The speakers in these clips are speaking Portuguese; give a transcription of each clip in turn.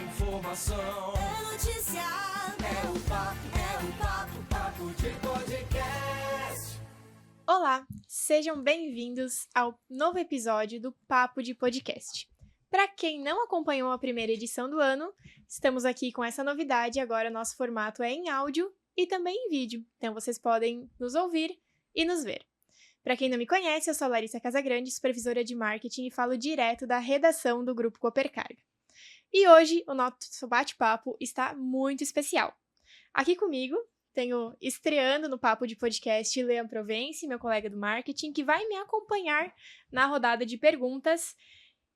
informação, é notícia, é o papo de podcast. Olá, sejam bem-vindos ao novo episódio do Papo de Podcast. Para quem não acompanhou a primeira edição do ano, estamos aqui com essa novidade, agora nosso formato é em áudio e também em vídeo, então vocês podem nos ouvir e nos ver. Para quem não me conhece, eu sou Larissa Casagrande, supervisora de marketing e falo direto da redação do Grupo Coopercarga. E hoje o nosso bate-papo está muito especial. Aqui comigo tenho, estreando no Papo de Podcast, Leandro Provence, meu colega do marketing, que vai me acompanhar na rodada de perguntas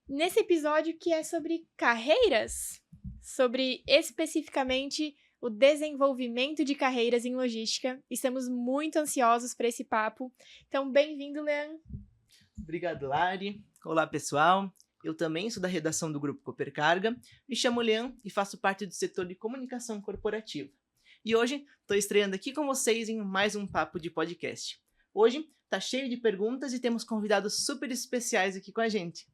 nesse episódio que é sobre carreiras, sobre especificamente o desenvolvimento de carreiras em logística. Estamos muito ansiosos para esse papo. Então, bem-vindo, Leandro. Obrigado, Lari. Olá, pessoal. Eu também sou da redação do Grupo Coopercarga, me chamo Leandro e faço parte do setor de comunicação corporativa. E hoje estou estreando aqui com vocês em mais um Papo de Podcast. Hoje está cheio de perguntas e temos convidados super especiais aqui com a gente.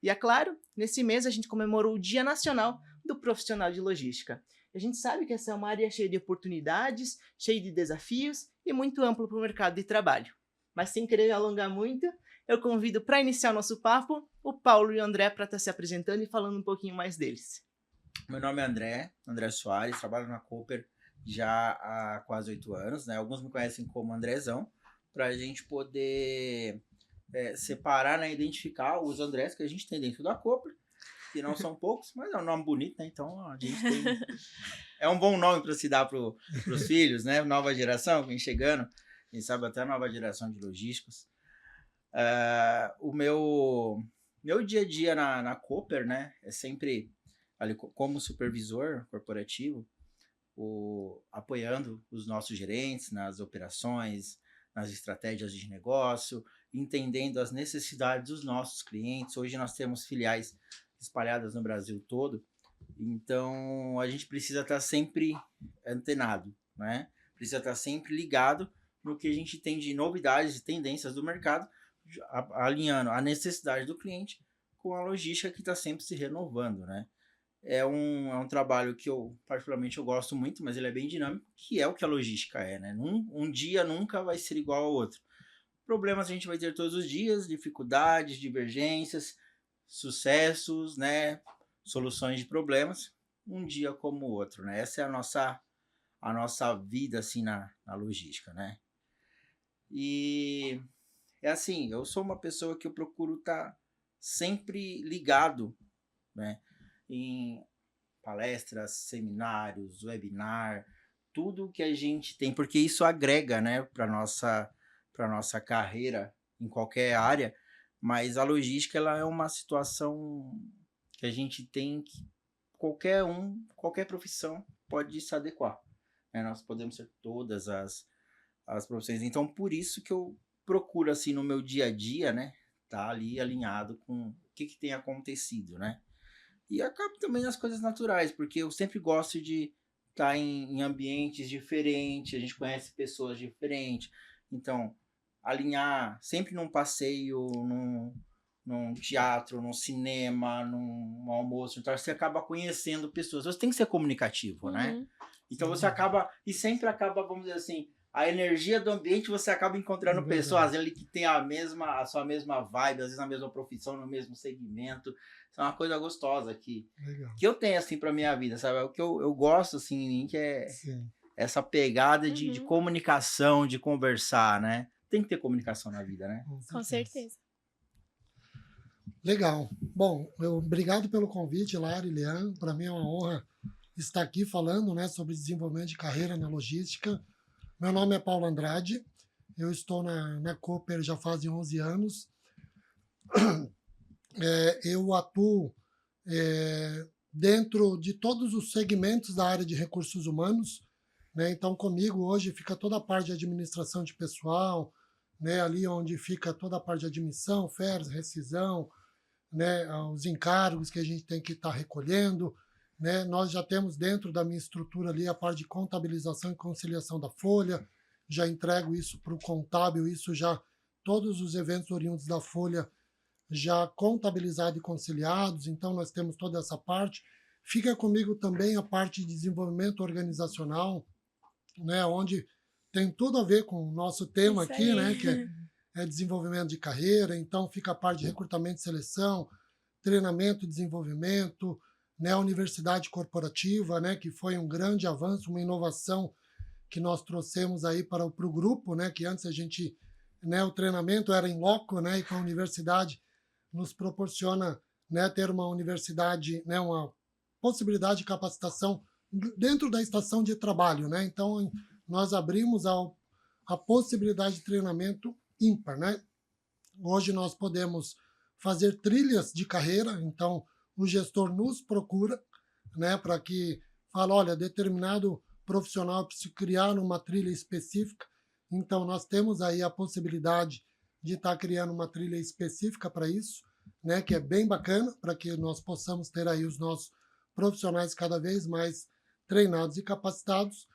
E é claro, nesse mês a gente comemorou o Dia Nacional do Profissional de Logística. A gente sabe que essa é uma área cheia de oportunidades, cheia de desafios e muito ampla para o mercado de trabalho. Mas sem querer alongar muito, eu convido para iniciar nosso papo o Paulo e o André para estar se apresentando e falando um pouquinho mais deles. Meu nome é André Soares, trabalho na Cooper já há quase 8 anos, né? Alguns me conhecem como Andrezão, para a gente poder separar, né, identificar os Andrés que a gente tem dentro da Cooper, que não são poucos, mas é um nome bonito, né? Então a gente tem... É um bom nome para se dar para os filhos, né? Nova geração, vem chegando, quem sabe até a nova geração de logísticos. O meu dia a dia na Cooper, né, é sempre ali como supervisor corporativo, apoiando os nossos gerentes nas operações, nas estratégias de negócio, entendendo as necessidades dos nossos clientes. Hoje nós temos filiais espalhadas no Brasil todo, então a gente precisa estar sempre antenado, né? Precisa estar sempre ligado no que a gente tem de novidades e tendências do mercado, alinhando a necessidade do cliente com a logística que está sempre se renovando, né? É um trabalho que eu, particularmente, eu gosto muito, mas ele é bem dinâmico, que é o que a logística é, né? Um dia nunca vai ser igual ao outro. Problemas a gente vai ter todos os dias, dificuldades, divergências, sucessos, né? Soluções de problemas, um dia como o outro, né? Essa é a nossa vida, assim, na logística, né? E é assim, eu sou uma pessoa que eu procuro estar sempre ligado, né, em palestras, seminários, webinar, tudo que a gente tem, porque isso agrega, né, para nossa carreira em qualquer área, mas a logística ela é uma situação que a gente tem que qualquer profissão pode se adequar, né? Nós podemos ser todas as profissões, então por isso que eu procuro, assim, no meu dia a dia, né, tá ali alinhado com o que tem acontecido, né, e acabo também nas coisas naturais, porque eu sempre gosto de estar em ambientes diferentes, a gente conhece pessoas diferentes, então alinhar sempre num passeio, num teatro, num cinema, num almoço, então você acaba conhecendo pessoas, você tem que ser comunicativo, né, então você acaba, e sempre acaba, vamos dizer assim, a energia do ambiente, você acaba encontrando pessoas ali que tem a sua mesma vibe, às vezes a mesma profissão, no mesmo segmento. Isso é uma coisa gostosa que eu tenho, assim, pra minha vida, sabe? É o que eu gosto, assim, em mim, que é essa pegada de comunicação, de conversar, né? Tem que ter comunicação na vida, né? Com certeza. Legal. Bom, obrigado pelo convite, Lari e Leandro. Para mim é uma honra estar aqui falando, né, sobre desenvolvimento de carreira na logística. Meu nome é Paulo Andrade, eu estou na Cooper já fazem 11 anos. Eu atuo dentro de todos os segmentos da área de recursos humanos, né? Então, comigo hoje fica toda a parte de administração de pessoal, né? Ali onde fica toda a parte de admissão, férias, rescisão, né? Os encargos que a gente tem que estar recolhendo, né? Nós já temos dentro da minha estrutura ali a parte de contabilização e conciliação da folha, já entrego isso para o contábil, isso já, todos os eventos oriundos da folha já contabilizados e conciliados, então nós temos toda essa parte. Fica comigo também a parte de desenvolvimento organizacional, né, onde tem tudo a ver com o nosso tema Isso aqui, aí. né, que é desenvolvimento de carreira. Então fica a parte de recrutamento e seleção, treinamento e desenvolvimento, né, a universidade corporativa, né, que foi um grande avanço, uma inovação que nós trouxemos aí para o grupo, né, que antes a gente, né, o treinamento era em loco, né, e com a universidade nos proporciona, né, ter uma universidade, né, uma possibilidade de capacitação dentro da estação de trabalho, né? Então nós abrimos a possibilidade de treinamento ímpar, né? Hoje nós podemos fazer trilhas de carreira, então o gestor nos procura, né, para que fale, olha, determinado profissional precisa criar uma trilha específica, então nós temos aí a possibilidade de estar criando uma trilha específica para isso, né, que é bem bacana, para que nós possamos ter aí os nossos profissionais cada vez mais treinados e capacitados.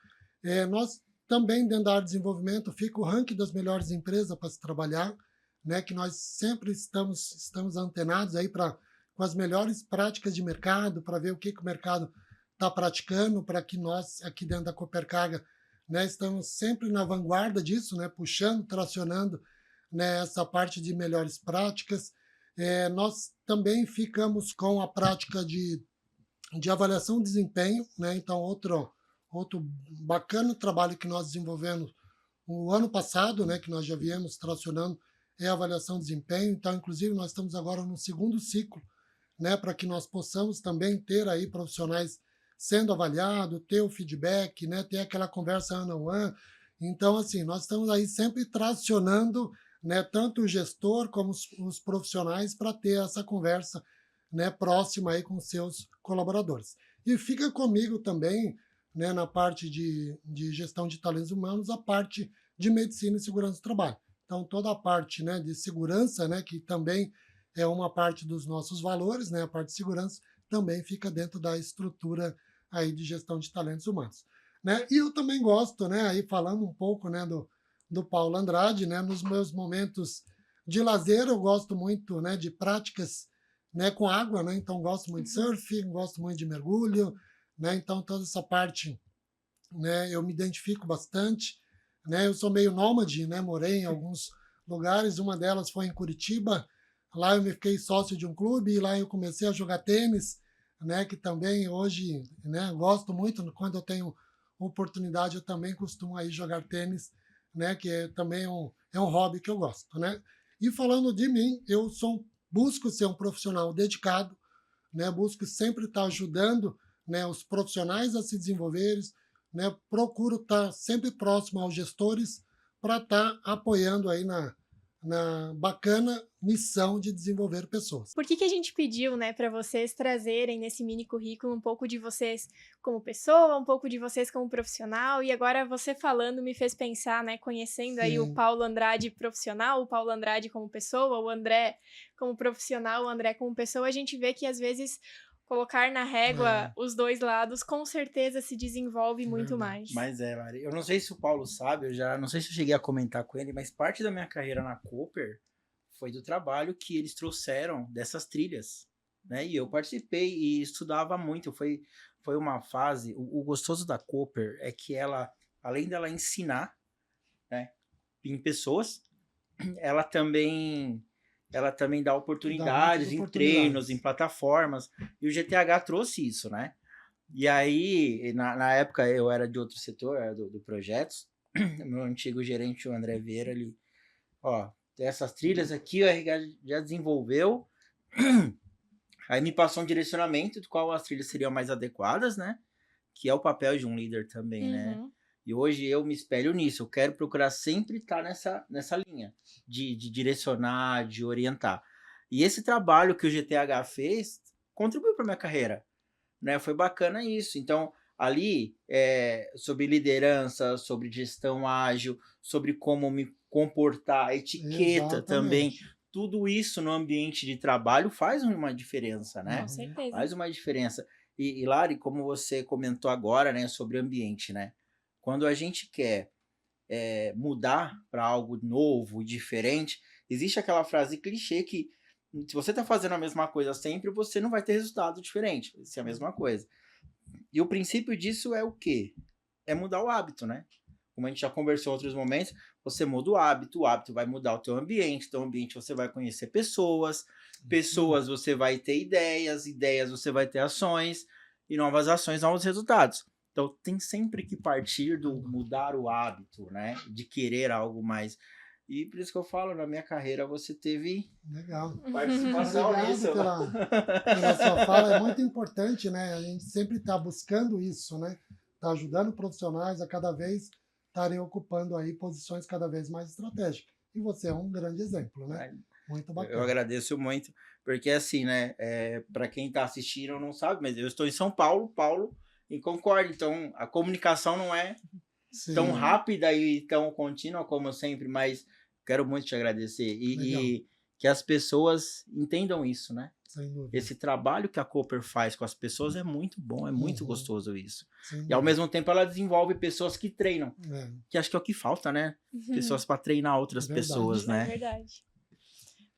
Nós também, dentro da área de desenvolvimento, fica o ranking das melhores empresas para se trabalhar, né, que nós sempre estamos antenados aí com as melhores práticas de mercado, para ver o que o mercado está praticando, para que nós, aqui dentro da Copercarga, né, estamos sempre na vanguarda disso, né, puxando, tracionando, né, essa parte de melhores práticas. Nós também ficamos com a prática de avaliação de desempenho, né? Então, outro bacana trabalho que nós desenvolvemos o ano passado, né, que nós já viemos tracionando, é a avaliação de desempenho. Então, inclusive, nós estamos agora no segundo ciclo, né, para que nós possamos também ter aí profissionais sendo avaliados, ter o feedback, né, ter aquela conversa one-on-one. Então, assim, nós estamos aí sempre tracionando, né, tanto o gestor como os profissionais para ter essa conversa, né, próxima aí com seus colaboradores. E fica comigo também, né, na parte de gestão de talentos humanos, a parte de medicina e segurança do trabalho. Então, toda a parte, né, de segurança, né, que também é uma parte dos nossos valores, né, a parte de segurança também fica dentro da estrutura aí de gestão de talentos humanos. Né? E eu também gosto, né, aí falando um pouco, né, do Paulo Andrade, né, nos meus momentos de lazer, eu gosto muito, né, de práticas, né, com água, né, então gosto muito de surf, gosto muito de mergulho, né, então toda essa parte, né, eu me identifico bastante, né, eu sou meio nômade, né, morei em alguns lugares, uma delas foi em Curitiba, lá eu me fiquei sócio de um clube e lá eu comecei a jogar tênis, né, que também hoje, né, gosto muito, quando eu tenho oportunidade eu também costumo aí jogar tênis, né, que também é um hobby que eu gosto, né. E falando de mim, busco ser um profissional dedicado, né, busco sempre estar ajudando, né, os profissionais a se desenvolverem, né, procuro estar sempre próximo aos gestores para estar apoiando aí na bacana missão de desenvolver pessoas. Por que a gente pediu, né, para vocês trazerem nesse mini currículo um pouco de vocês como pessoa, um pouco de vocês como profissional, e agora você falando me fez pensar, né, conhecendo aí o Sim. Paulo Andrade profissional, o Paulo Andrade como pessoa, o André como profissional, o André como pessoa, a gente vê que às vezes colocar na régua os dois lados com certeza se desenvolve muito mais. Mas Lari, eu não sei se o Paulo sabe, eu já não sei se eu cheguei a comentar com ele, mas parte da minha carreira na Cooper foi do trabalho que eles trouxeram dessas trilhas, né? E eu participei e estudava muito. Foi uma fase. O gostoso da Cooper é que ela, além dela ensinar, né, em pessoas, ela também dá oportunidades em treinos, em plataformas. E o GTH trouxe isso, né? E aí, na época, eu era de outro setor, era do projetos. Meu antigo gerente, o André Vieira, ele, essas trilhas aqui, o RH já desenvolveu. Aí me passou um direcionamento de qual as trilhas seriam mais adequadas, né? Que é o papel de um líder também, né? E hoje eu me espelho nisso. Eu quero procurar sempre estar nessa linha de direcionar, de orientar. E esse trabalho que o GTH fez contribuiu para minha carreira, né? Foi bacana isso. Então, ali, sobre liderança, sobre gestão ágil, sobre como me comportar, etiqueta. Exatamente. Também. Tudo isso no ambiente de trabalho faz uma diferença, né? Com certeza. Faz uma diferença. E Lari, como você comentou agora, né, sobre ambiente, né? Quando a gente quer mudar para algo novo, diferente, existe aquela frase clichê que Se você está fazendo a mesma coisa sempre, você não vai ter resultado diferente. Vai ser a mesma coisa. E o princípio disso é o quê? É mudar o hábito, né? Como a gente já conversou em outros momentos, você muda o hábito vai mudar o teu ambiente você vai conhecer pessoas você vai ter ideias você vai ter ações, e novas ações, novos resultados. Então tem sempre que partir do mudar o hábito, né? De querer algo mais. E por isso que eu falo, na minha carreira você teve Legal. participação Obrigado nisso. pela sua fala, é muito importante, né? A gente sempre está buscando isso, né? Está ajudando profissionais a cada vez estarem ocupando aí posições cada vez mais estratégicas. E você é um grande exemplo, né? Muito bacana. Eu agradeço muito, porque assim, né? Para quem está assistindo não sabe, mas eu estou em São Paulo, e concordo. Então a comunicação não é Sim. tão rápida e tão contínua como sempre, mas quero muito te agradecer e que as pessoas entendam isso, né? Sem dúvida. Esse trabalho que a Cooper faz com as pessoas é muito bom, é muito gostoso isso. Sem E ao dúvida. mesmo tempo ela desenvolve pessoas que treinam, que acho que é o que falta, né? Pessoas para treinar outras Verdade. pessoas, É né? verdade.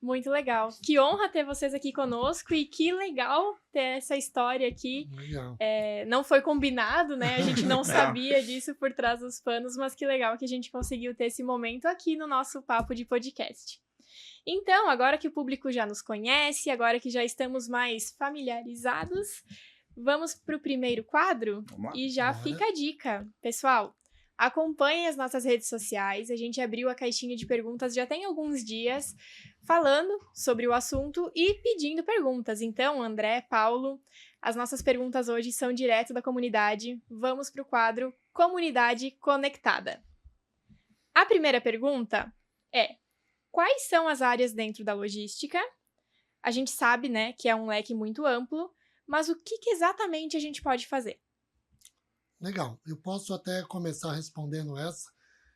Muito legal. Que honra ter vocês aqui conosco e que legal ter essa história aqui. Legal. Não foi combinado, né? A gente não sabia disso por trás dos panos, mas que legal que a gente conseguiu ter esse momento aqui no nosso Papo de Podcast. Então, agora que o público já nos conhece, agora que já estamos mais familiarizados, vamos para o primeiro quadro? Vamos lá. E já Bora. fica a dica. Pessoal, acompanhem as nossas redes sociais. A gente abriu a caixinha de perguntas já tem alguns dias, falando sobre o assunto e pedindo perguntas. Então, André, Paulo, as nossas perguntas hoje são direto da comunidade. Vamos para o quadro Comunidade Conectada. A primeira pergunta é: quais são as áreas dentro da logística? A gente sabe, né, que é um leque muito amplo, mas o que exatamente a gente pode fazer? Legal. Eu posso até começar respondendo essa.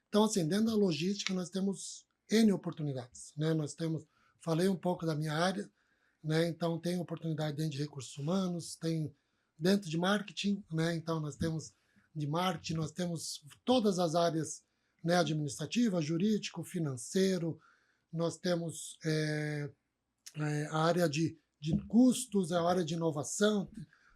Então, assim, dentro da logística nós temos N oportunidades, né? Falei um pouco da minha área, né? Então tem oportunidade dentro de recursos humanos, tem dentro de marketing, né? Então nós temos de marketing, nós temos todas as áreas, né? Administrativa, jurídico, financeiro, nós temos a área de custos, a área de inovação,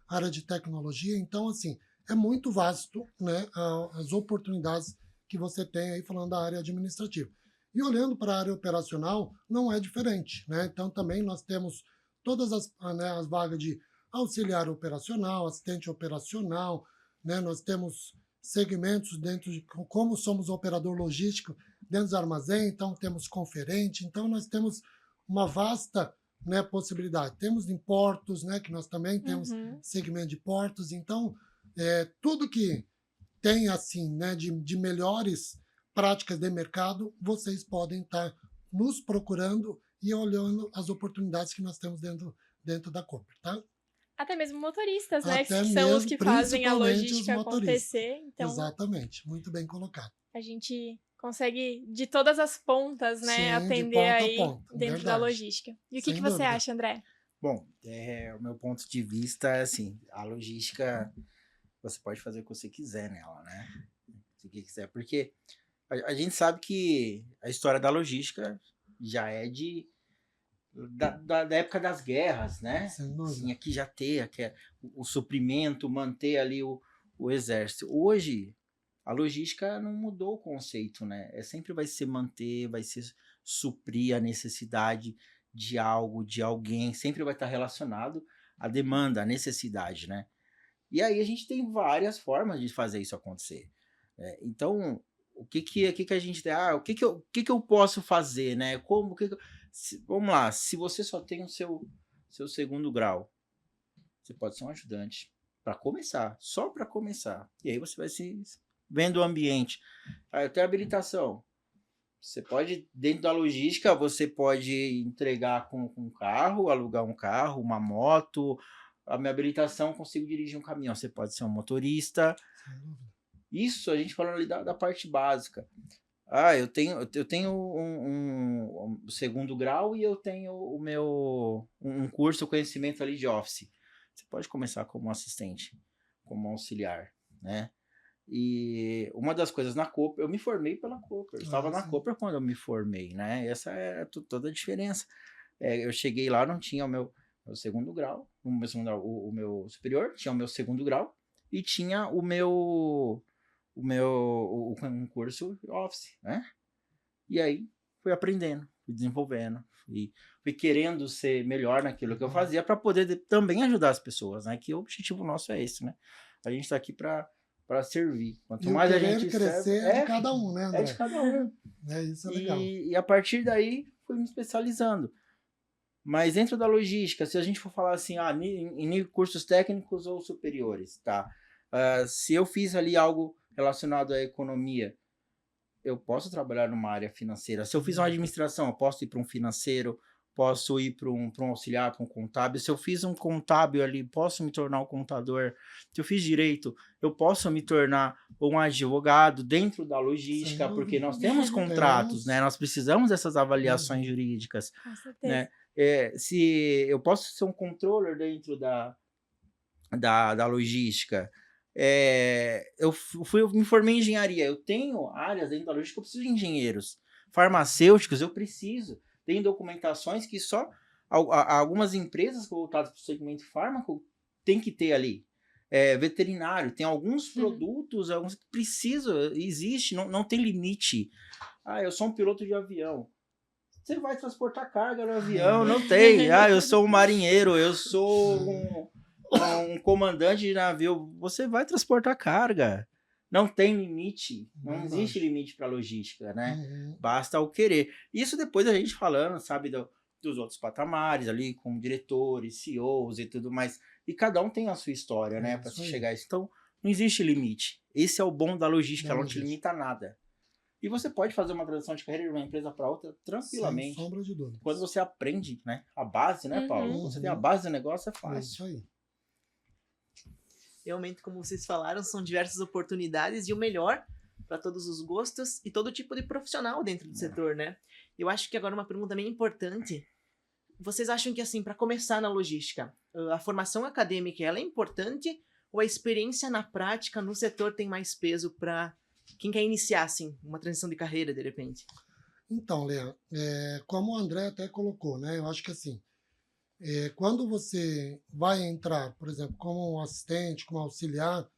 a área de tecnologia. Então, assim, é muito vasto, né, as oportunidades que você tem aí falando da área administrativa. E olhando para a área operacional, não é diferente, né? Então, também nós temos todas as vagas de auxiliar operacional, assistente operacional, né? Nós temos segmentos dentro de como somos operador logístico dentro dos armazéns, então temos conferente, então nós temos uma vasta, né, possibilidade. Temos em portos, né, que nós também temos segmento de portos, então tudo que tem assim, né, de melhores práticas de mercado, vocês podem estar nos procurando e olhando as oportunidades que nós temos dentro da Cooper, tá? Até mesmo motoristas, né? Até Que são os mesmo, que fazem a principalmente os logística motoristas. acontecer. Então, Exatamente, muito bem colocado. a gente consegue, de todas as pontas, né, Sim, de atender ponta a aí ponta, dentro da verdade. logística. E o que Sem você dúvida. acha, André? Bom, o meu ponto de vista é assim, a logística, você pode fazer o que você quiser nela, né? O que quiser, porque a gente sabe que a história da logística já é da época das guerras, né? Sem dúvida. Tinha que já ter o suprimento, manter ali o exército. Hoje, a logística não mudou o conceito, né? Sempre vai ser manter, vai ser suprir a necessidade de algo, de alguém, sempre vai estar relacionado à demanda, à necessidade, né? E aí a gente tem várias formas de fazer isso acontecer. Então, o que a gente tem? O que eu posso fazer, né? Vamos lá, se você só tem o seu segundo grau, você pode ser um ajudante para começar, só para começar. E aí você vai se vendo o ambiente. Eu tenho habilitação. Você pode, dentro da logística, você pode entregar com um carro, alugar um carro, uma moto. A minha habilitação, eu consigo dirigir um caminhão. Você pode ser um motorista. Sem dúvida. Isso a gente falando ali da parte básica. Eu tenho um segundo grau e eu tenho um curso, conhecimento ali de Office. Você pode começar como assistente, como auxiliar, né? E uma das coisas na Cooper, eu me formei pela Cooper. Eu estava na sim. Cooper quando eu me formei, né? Essa é toda a diferença. Eu cheguei lá, não tinha o meu segundo grau, o meu superior, tinha o meu segundo grau e tinha um curso Office, né? E aí fui aprendendo, fui desenvolvendo, fui querendo ser melhor naquilo que eu fazia para poder também ajudar as pessoas, né? Que o objetivo nosso é esse, né? A gente está aqui para servir. Quanto E mais o a querer gente crescer serve, é de cada um, né, André? é de cada um. Isso é legal. E a partir daí fui me especializando. Mas dentro da logística, se a gente for falar assim, em cursos técnicos ou superiores, tá? Se eu fiz ali algo relacionado à economia, eu posso trabalhar numa área financeira. Se eu fiz uma administração, eu posso ir para um financeiro, posso ir para um auxiliar, para um contábil. Se eu fiz um contábil ali, posso me tornar um contador. Se eu fiz direito, eu posso me tornar um advogado dentro da logística, porque nós temos contratos, né? Nós precisamos dessas avaliações jurídicas, Com certeza. né? Se eu posso ser um controller dentro da logística, eu me formei em engenharia, eu tenho áreas dentro da logística que eu preciso de engenheiros. Farmacêuticos, eu preciso. Tem documentações que só algumas empresas voltadas para o segmento fármaco tem que ter ali. Veterinário, tem alguns produtos, alguns que precisam, existe, não tem limite. Eu sou um piloto de avião. Você vai transportar carga no avião? Não tem. Eu sou um marinheiro, eu sou um comandante de navio. Você vai transportar carga. Não tem limite. Não existe limite para logística, né? Basta o querer. Isso depois a gente falando, sabe, dos outros patamares ali, com diretores, CEOs e tudo mais. E cada um tem a sua história, né? Para se chegar a isso. Então, não existe limite. Esse é o bom da logística, ela não te limita a nada. E você pode fazer uma transição de carreira de uma empresa para outra tranquilamente. Sem sombra de dúvida. Quando você aprende, né? A base, né, Paulo? Quando você tem a base do negócio, é fácil. É isso aí. Realmente, como vocês falaram, são diversas oportunidades e o melhor para todos os gostos e todo tipo de profissional dentro do setor, né? Eu acho que agora uma pergunta bem importante. Vocês acham que, assim, para começar na logística, a formação acadêmica ela é importante ou a experiência na prática no setor tem mais peso para quem quer iniciar, assim, uma transição de carreira, de repente? Então, Lea, como o André até colocou, né? Eu acho que assim, quando você vai entrar, por exemplo, como um assistente, como auxiliar,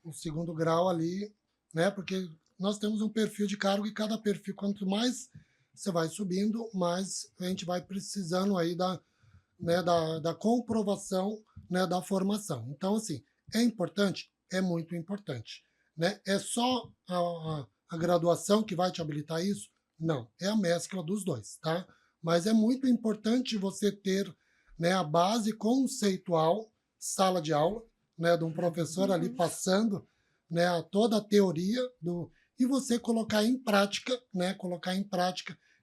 o segundo grau ali, né? Porque nós temos um perfil de cargo e cada perfil, quanto mais você vai subindo, mais a gente vai precisando aí da comprovação, né, da formação. Então, assim, é importante? É muito importante. Né? É só a graduação que vai te habilitar isso? Não, é a mescla dos dois, tá? Mas é muito importante você ter, né, a base conceitual, sala de aula, né, de um professor ali passando, né, toda a teoria e você colocar em prática, né,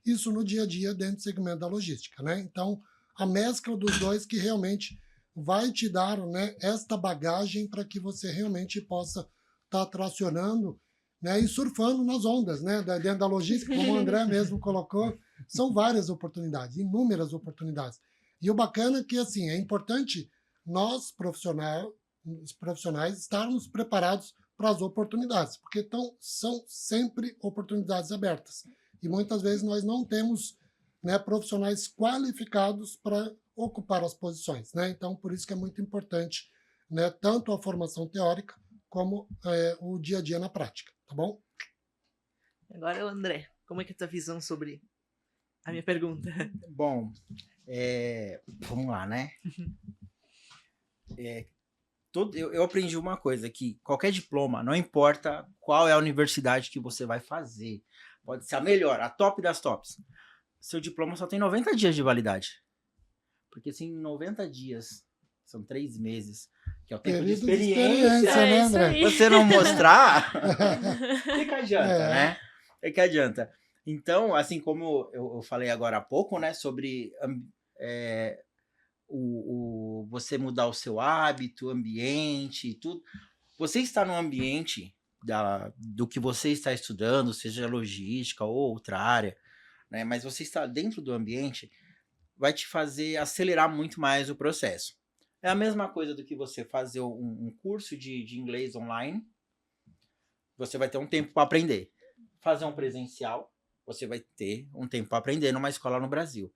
isso no dia a dia dentro do segmento da logística, né? Então, a mescla dos dois que realmente vai te dar, né, esta bagagem para que você realmente possa estar tracionando, né, e surfando nas ondas, né, dentro da logística, como o André mesmo colocou, são várias oportunidades, inúmeras oportunidades. E o bacana é que, assim, é importante nós, profissionais, estarmos preparados para as oportunidades, porque são sempre oportunidades abertas. E muitas vezes nós não temos, né, profissionais qualificados para ocupar as posições, né? Então, por isso que é muito importante, né, tanto a formação teórica como o dia a dia na prática, tá bom? Agora, André, como é que é a tua visão sobre a minha pergunta? Bom, vamos lá, né? Eu aprendi uma coisa, que qualquer diploma, não importa qual é a universidade que você vai fazer, pode ser a melhor, a top das tops, seu diploma só tem 90 dias de validade. Porque se em 90 dias, são 3 meses, que é o tempo de experiência, né, André? você não mostrar, o que adianta, né? O que adianta? Então, assim como eu falei agora há pouco, né, sobre você mudar o seu hábito, ambiente e tudo, você está no ambiente do que você está estudando, seja logística ou outra área, né, mas você está dentro do ambiente, vai te fazer acelerar muito mais o processo. É a mesma coisa do que você fazer um curso de inglês online, você vai ter um tempo para aprender. Fazer um presencial, você vai ter um tempo para aprender numa escola no Brasil,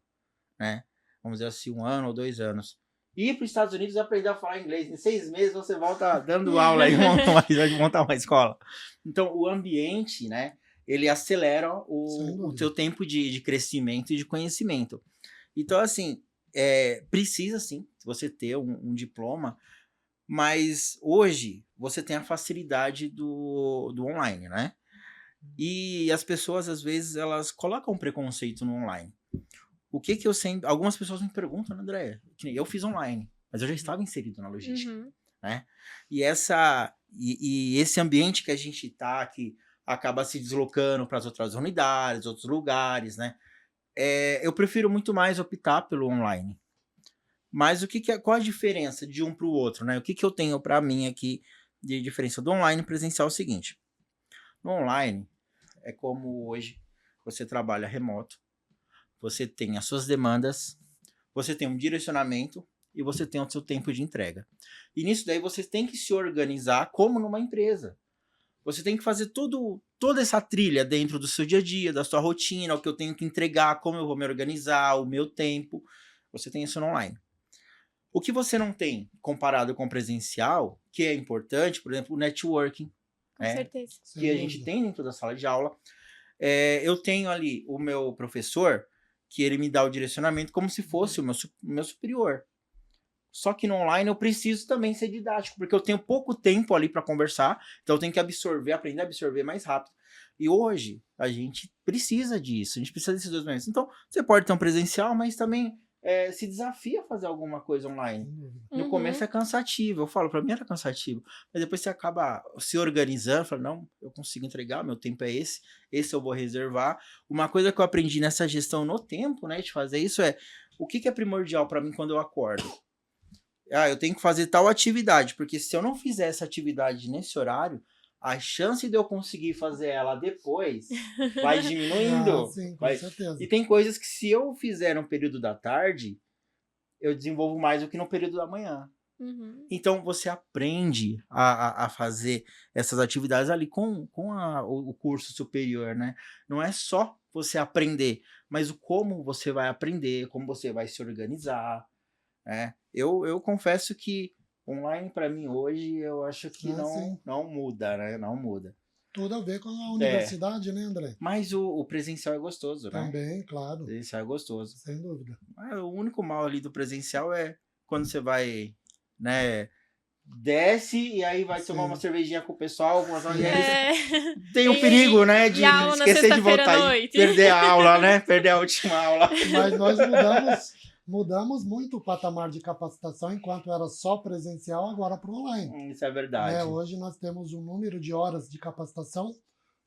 né? vamos dizer assim, 1 ano ou 2 anos. Ir para os Estados Unidos e aprender a falar inglês. Em 6 meses você volta dando aula e montar uma escola. Então, o ambiente, né, ele acelera o seu tempo de crescimento e de conhecimento. Então, assim, precisa, sim, você ter um diploma, mas hoje você tem a facilidade do online, né? E as pessoas, às vezes, elas colocam um preconceito no online. O que eu sempre... Algumas pessoas me perguntam, André, eu fiz online, mas eu já estava inserido na logística, né? E esse ambiente que a gente tá, que acaba se deslocando para as outras unidades, outros lugares, né? Eu prefiro muito mais optar pelo online. Mas qual a diferença de um para o outro, né? O que eu tenho para mim aqui de diferença do online e presencial é o seguinte. No online, é como hoje você trabalha remoto, você tem as suas demandas, você tem um direcionamento e você tem o seu tempo de entrega. E nisso daí você tem que se organizar como numa empresa. Você tem que fazer toda essa trilha dentro do seu dia a dia, da sua rotina, o que eu tenho que entregar, como eu vou me organizar, o meu tempo. Você tem isso no online. O que você não tem comparado com o presencial, que é importante, por exemplo, o networking, Com certeza. que a gente tem dentro da sala de aula. Eu tenho ali o meu professor, que ele me dá o direcionamento como se fosse o meu superior. Só que no online eu preciso também ser didático, porque eu tenho pouco tempo ali para conversar, então eu tenho que aprender a absorver mais rápido. E hoje a gente precisa disso, a gente precisa desses 2 momentos. Então você pode ter um presencial, mas também se desafia a fazer alguma coisa online. No começo é cansativo, eu falo, para mim era cansativo, mas depois você acaba se organizando, fala, não, eu consigo entregar, meu tempo é esse eu vou reservar. Uma coisa que eu aprendi nessa gestão no tempo, né, de fazer isso o que é primordial para mim quando eu acordo? Eu tenho que fazer tal atividade, porque se eu não fizer essa atividade nesse horário, a chance de eu conseguir fazer ela depois vai diminuindo. Sim, com certeza. E tem coisas que se eu fizer no período da tarde, eu desenvolvo mais do que no período da manhã. Então você aprende a fazer essas atividades ali com o curso superior, né? Não é só você aprender, mas o como você vai aprender, como você vai se organizar, né? Eu confesso que online para mim hoje eu acho que não muda, né? Não muda. Tudo a ver com a universidade, né, André? Mas o presencial é gostoso, né? Também, claro. O presencial é gostoso. Sem dúvida. O único mal ali do presencial é quando você vai, né, desce e aí vai tomar uma cervejinha com o pessoal, tem o perigo, né, de esquecer de voltar e perder a aula, né? Perder a última aula. Mas nós mudamos muito o patamar de capacitação, enquanto era só presencial, agora para o online. Isso é verdade. Hoje nós temos um número de horas de capacitação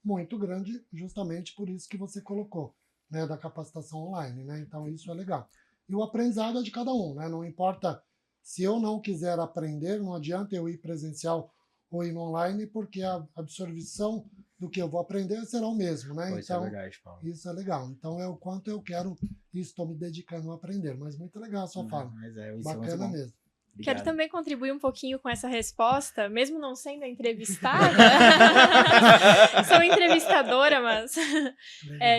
muito grande, justamente por isso que você colocou, né, da capacitação online, né? Então isso é legal. E o aprendizado é de cada um, né? Não importa se eu não quiser aprender, não adianta eu ir presencial ou ir no online, porque a absorção do que eu vou aprender será o mesmo, né? Isso é verdade, Paulo. Isso é legal. Então é o quanto eu quero e estou me dedicando a aprender. Mas muito legal a sua fala. Bacana mesmo. Obrigado. Quero também contribuir um pouquinho com essa resposta, mesmo não sendo a entrevistada. Sou entrevistadora, mas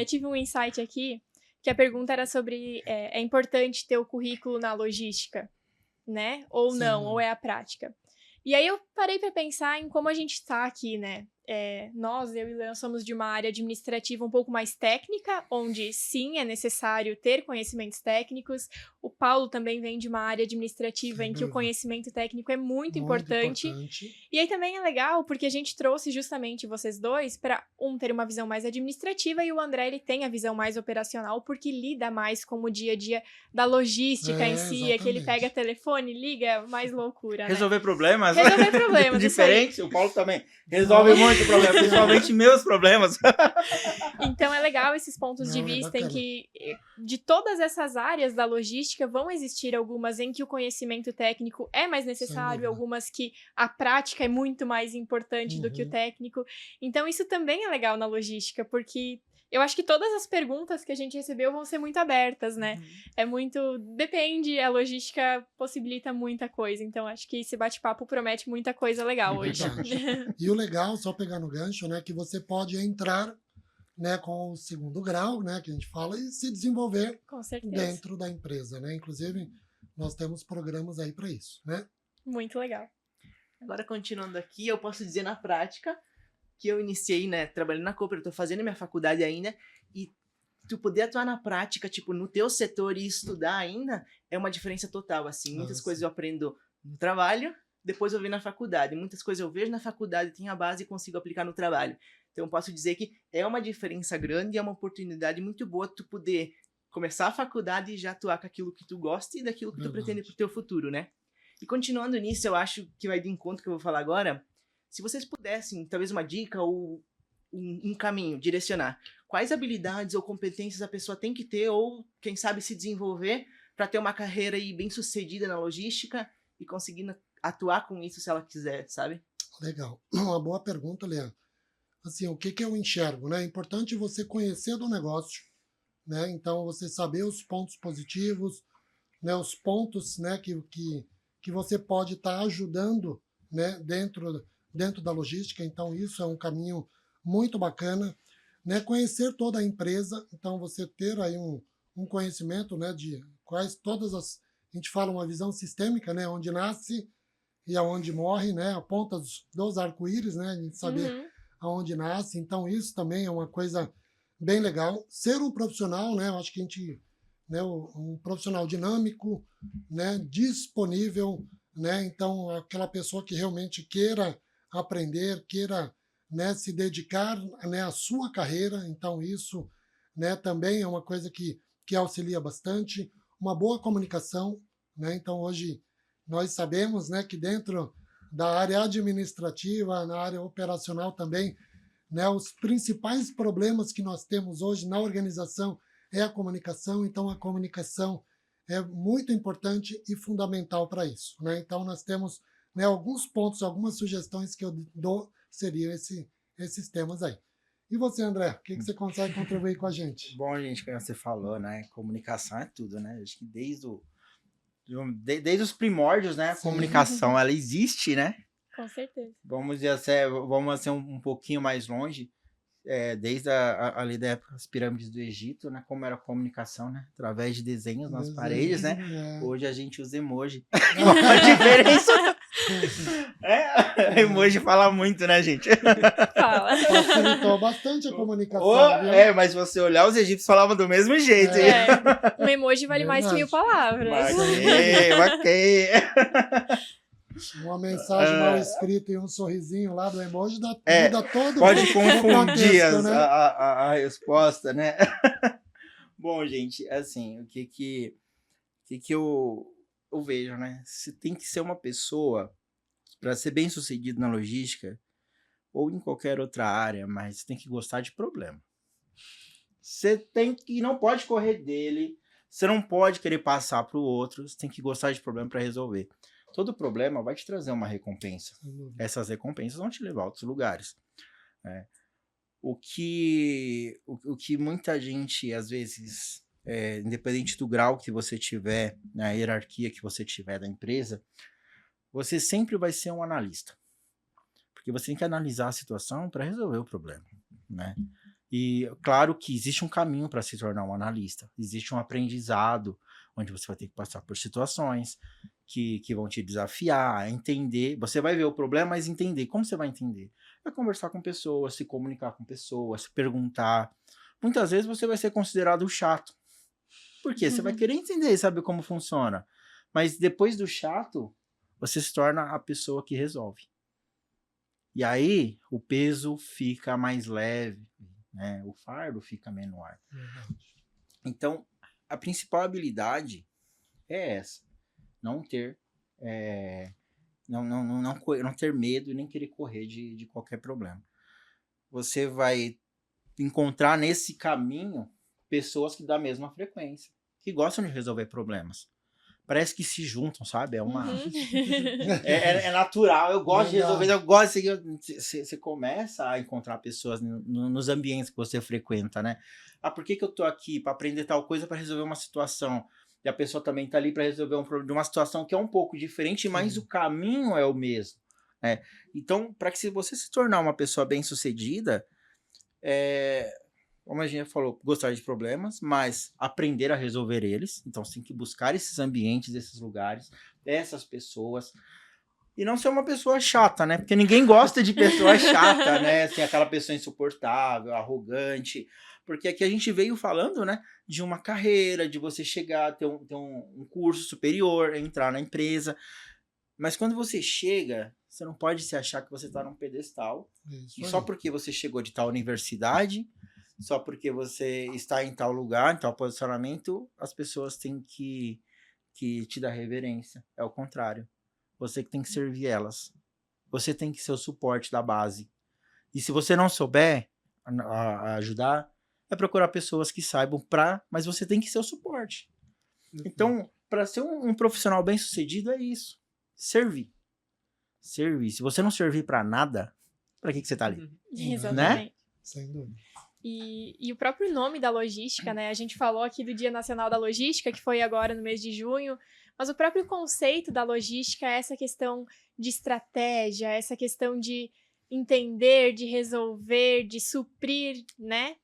tive um insight aqui, que a pergunta era sobre é importante ter o currículo na logística, né? Ou não, ou é a prática. E aí eu parei para pensar em como a gente está aqui, né? Eu e Leon somos de uma área administrativa um pouco mais técnica, onde sim, é necessário ter conhecimentos técnicos. O Paulo também vem de uma área administrativa em que o conhecimento técnico é muito importante. E aí também é legal, porque a gente trouxe justamente vocês dois para ter uma visão mais administrativa e o André, ele tem a visão mais operacional, porque lida mais com o dia a dia da logística em si, exatamente. É que ele pega telefone, liga, mais loucura, né? Resolver problemas. Resolver problemas, Diferente, o Paulo também resolve muito problema, principalmente meus problemas. Então é legal esses pontos de vista em que de todas essas áreas da logística vão existir algumas em que o conhecimento técnico é mais necessário, algumas que a prática é muito mais importante do que o técnico. Então isso também é legal na logística, porque eu acho que todas as perguntas que a gente recebeu vão ser muito abertas, né? Depende, a logística possibilita muita coisa, então acho que esse bate-papo promete muita coisa legal hoje. E o legal, só pegar no gancho, né, que você pode entrar né, com o segundo grau, né, que a gente fala, e se desenvolver Com certeza. dentro da empresa, né? Inclusive, nós temos programas aí para isso, né? Muito legal. Agora, continuando aqui, eu posso dizer na prática que eu iniciei, né, trabalhando na Cooper, eu tô fazendo minha faculdade ainda, e tu poder atuar na prática, tipo, no teu setor e estudar ainda, é uma diferença total, assim. Muitas Nossa. coisas eu aprendo no trabalho, depois eu vejo na faculdade. Muitas coisas eu vejo na faculdade, tenho a base e consigo aplicar no trabalho. Então, eu posso dizer que é uma diferença grande e é uma oportunidade muito boa tu poder começar a faculdade e já atuar com aquilo que tu gosta e daquilo que tu Verdade. pretende pro teu futuro, né? E continuando nisso, eu acho que vai de encontro que eu vou falar agora. Se vocês pudessem, talvez uma dica ou um caminho, direcionar, quais habilidades ou competências a pessoa tem que ter ou, quem sabe, se desenvolver para ter uma carreira aí bem sucedida na logística e conseguir atuar com isso se ela quiser, sabe? Legal. Uma boa pergunta, Leandro. Assim, o que eu enxergo, né? É importante você conhecer do negócio, né? Então, você saber os pontos positivos, né? Os pontos, né? Que você pode estar ajudando, né? Dentro da logística. Então, isso é um caminho muito bacana, né? Conhecer toda a empresa. Então, você ter aí um conhecimento, né? De quais todas as... A gente fala uma visão sistêmica, né? Onde nasce e aonde morre, né? A ponta dos arco-íris, né? A gente saber Uhum. aonde nasce. Então, isso também é uma coisa bem legal. Ser um profissional, né? Eu acho que a gente, né? Um profissional dinâmico, né? Disponível, né? Então, aquela pessoa que realmente queira aprender, queira, né? Se dedicar, né? À sua carreira. Então, isso, né? Também é uma coisa que auxilia bastante. Uma boa comunicação, né? Então, hoje nós sabemos, né? Que dentro da área administrativa, na área operacional também, né, os principais problemas que nós temos hoje na organização é a comunicação. Então, a comunicação é muito importante e fundamental para isso, né? Então, nós temos, né, alguns pontos, algumas sugestões que eu dou seriam esses temas aí. E você, André, o que você consegue contribuir com a gente? Bom, gente, como você falou, né? Comunicação é tudo, né? Acho que desde os primórdios, né? A Sim. comunicação, ela existe, né? Com certeza. Vamos assim um pouquinho mais longe, desde ali da época das pirâmides do Egito, né? Como era a comunicação, né? Através de desenhos nas paredes, né? É. Hoje a gente usa emoji. Qual a diferença? Emoji fala muito, né, gente? Fala. Facilitou bastante a comunicação, viu? Mas se você olhar, os egípcios falavam do mesmo jeito. hein? Um emoji vale mais que 1000 palavras. Ok. Uma mensagem mal escrita e um sorrisinho lá do emoji muda todo Pode o confundir contexto, né? a resposta, né? Bom, gente, assim, o que eu vejo, né? Você tem que ser uma pessoa, para ser bem sucedido na logística, ou em qualquer outra área, mas você tem que gostar de problema. Você não pode correr dele, você não pode querer passar para o outro, você tem que gostar de problema para resolver. Todo problema vai te trazer uma recompensa. Essas recompensas vão te levar a outros lugares. Né? O que muita gente, às vezes, independente do grau que você tiver, na hierarquia que você tiver da empresa, você sempre vai ser um analista. Porque você tem que analisar a situação para resolver o problema. Né? E claro que existe um caminho para se tornar um analista. Existe um aprendizado, onde você vai ter que passar por situações que vão te desafiar, entender. Você vai ver o problema, mas entender. Como você vai entender? É conversar com pessoas, se comunicar com pessoas, perguntar. Muitas vezes você vai ser considerado chato. Por quê? Você vai querer entender e saber como funciona. Mas depois do chato, você se torna a pessoa que resolve. E aí, o peso fica mais leve, né? O fardo fica menor. Então, a principal habilidade é essa. Não ter não ter medo e nem querer correr de qualquer problema. Você vai encontrar nesse caminho pessoas que dão a mesma frequência, que gostam de resolver problemas. Parece que se juntam, sabe? É uma... é natural. Eu gosto de resolver, eu gosto de seguir. Você começa a encontrar pessoas nos ambientes que você frequenta, né? Por que eu tô aqui? Para aprender tal coisa, para resolver uma situação. E a pessoa também tá ali para resolver um problema de uma situação que é um pouco diferente, mas o caminho é o mesmo. Né? Então, para que se você se tornar uma pessoa bem-sucedida, como a gente já falou, gostar de problemas, mas aprender a resolver eles. Então, você tem que buscar esses ambientes, esses lugares, essas pessoas. E não ser uma pessoa chata, né? Porque ninguém gosta de pessoa chata, né? Assim, aquela pessoa insuportável, arrogante. Porque aqui a gente veio falando, né? De uma carreira, de você chegar, ter um curso superior, entrar na empresa. Mas quando você chega, você não pode se achar que você está num pedestal. Isso E aí. só porque você chegou de tal universidade, só porque você está em tal lugar, em tal posicionamento, as pessoas têm que te dar reverência. É o contrário. Você que tem que servir elas. Você tem que ser o suporte da base. E se você não souber a ajudar, é procurar pessoas que saibam mas você tem que ser o suporte. Então, para ser um profissional bem-sucedido é isso. Servir. Servir. Se você não servir para nada, para que você tá ali? Exatamente. Sem dúvida. E o próprio nome da logística, né? A gente falou aqui do Dia Nacional da Logística, que foi agora no mês de junho, mas o próprio conceito da logística é essa questão de estratégia, essa questão de entender, de resolver, de suprir, né?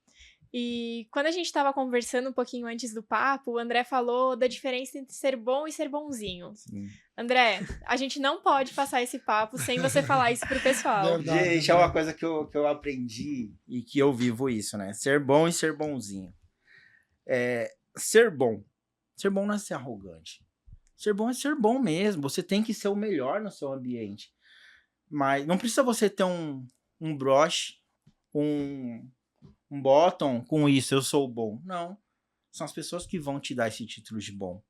E quando a gente estava conversando um pouquinho antes do papo, o André falou da diferença entre ser bom e ser bonzinho. Sim. André, a gente não pode passar esse papo sem você falar isso pro pessoal. Verdade. Gente, é uma coisa que eu aprendi e que eu vivo isso, né? Ser bom e ser bonzinho. Ser bom. Ser bom não é ser arrogante. Ser bom é ser bom mesmo. Você tem que ser o melhor no seu ambiente. Mas não precisa você ter um broche, um bottom com isso, eu sou bom. Não. São as pessoas que vão te dar esse título de bom.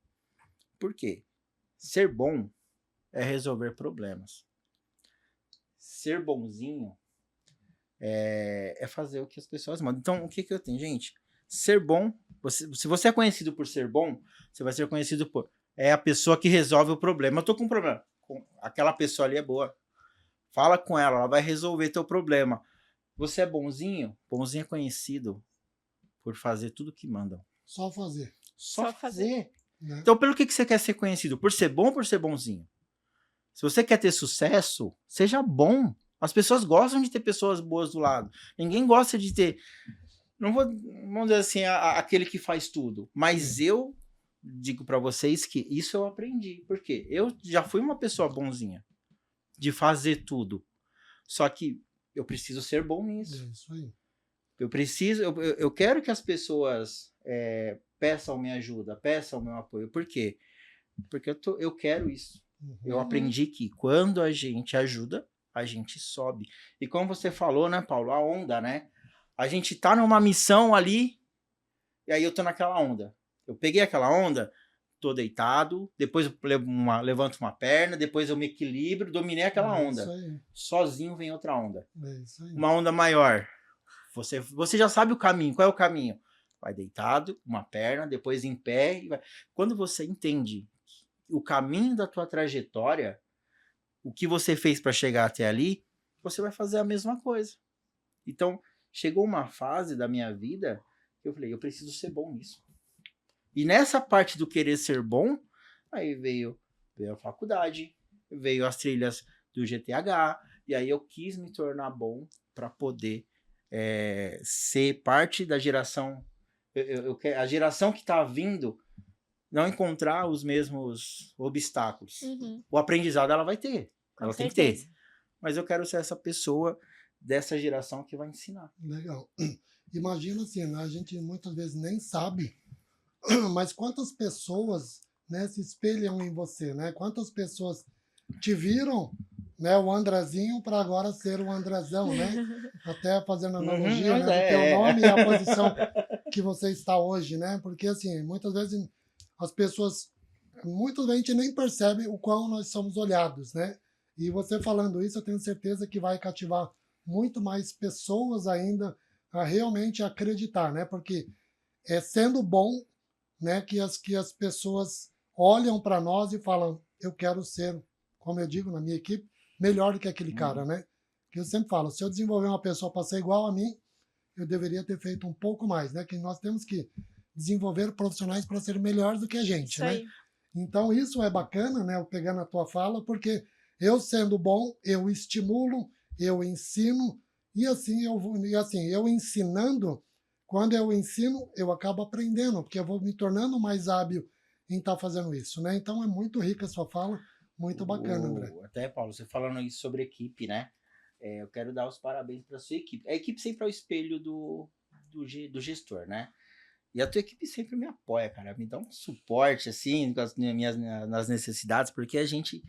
Por quê? Ser bom é resolver problemas. Ser bonzinho é fazer o que as pessoas mandam. Então, o que eu tenho, gente? Ser bom, se você é conhecido por ser bom, você vai ser conhecido por... É a pessoa que resolve o problema. Eu tô com um problema. Aquela pessoa ali é boa. Fala com ela, ela vai resolver teu problema. Você é bonzinho? Bonzinho é conhecido por fazer tudo que mandam. Só fazer. Só fazer. Né? Então, pelo que você quer ser conhecido? Por ser bom ou por ser bonzinho? Se você quer ter sucesso, seja bom. As pessoas gostam de ter pessoas boas do lado. Ninguém gosta de ter... Vamos dizer assim, aquele que faz tudo. Mas eu digo pra vocês que isso eu aprendi. Por quê? Eu já fui uma pessoa bonzinha. De fazer tudo. Só que eu preciso ser bom nisso. É isso aí. Eu quero que as pessoas peçam minha ajuda, peçam meu apoio. Por quê? Porque eu quero isso. Uhum. Eu aprendi que quando a gente ajuda, a gente sobe. E como você falou, né, Paulo? A onda, né? A gente tá numa missão ali, e aí eu tô naquela onda. Eu peguei aquela onda, tô deitado, depois eu levanto uma perna, depois eu me equilibro, dominei aquela onda. Isso aí. Sozinho vem outra onda. É isso aí. Uma onda maior. Você já sabe o caminho. Qual é o caminho? Vai deitado, uma perna, depois em pé. Quando você entende o caminho da tua trajetória, o que você fez para chegar até ali, você vai fazer a mesma coisa. Então, chegou uma fase da minha vida que eu falei, eu preciso ser bom nisso. E nessa parte do querer ser bom, aí veio a faculdade, veio as trilhas do GTH, e aí eu quis me tornar bom para poder ser parte da geração, a geração que está vindo, não encontrar os mesmos obstáculos. Uhum. O aprendizado ela vai ter, ela tem que certeza. ter. Mas eu quero ser essa pessoa dessa geração que vai ensinar. Legal. Imagina assim, né? A gente muitas vezes nem sabe, mas quantas pessoas, né, se espelham em você, né? Quantas pessoas te viram, né, o Andrezinho para agora ser o Andrezão, né? Até fazendo analogia, né, do teu nome e a posição que você está hoje, né? Porque assim, muitas vezes as pessoas, muitas vezes a gente nem percebe o quão nós somos olhados, né? E você falando isso, eu tenho certeza que vai cativar muito mais pessoas ainda a realmente acreditar, né? Porque é sendo bom, né, que as pessoas olham para nós e falam, eu quero ser, como eu digo na minha equipe, melhor do que aquele cara, né? Que eu sempre falo, se eu desenvolver uma pessoa para ser igual a mim, eu deveria ter feito um pouco mais, né? Que nós temos que desenvolver profissionais para ser melhores do que a gente, Isso né? aí. Então isso é bacana, né? Eu pegando a tua fala, porque eu sendo bom, eu estimulo, eu ensino, e assim eu ensinando, quando eu ensino, eu acabo aprendendo, porque eu vou me tornando mais hábil em estar fazendo isso, né? Então é muito rica a sua fala, muito bacana, André. Até, Paulo, você falando isso sobre equipe, né? Eu quero dar os parabéns para sua equipe. A equipe sempre é o espelho do gestor, né? E a tua equipe sempre me apoia, cara. Me dá um suporte, assim, nas necessidades, porque a gente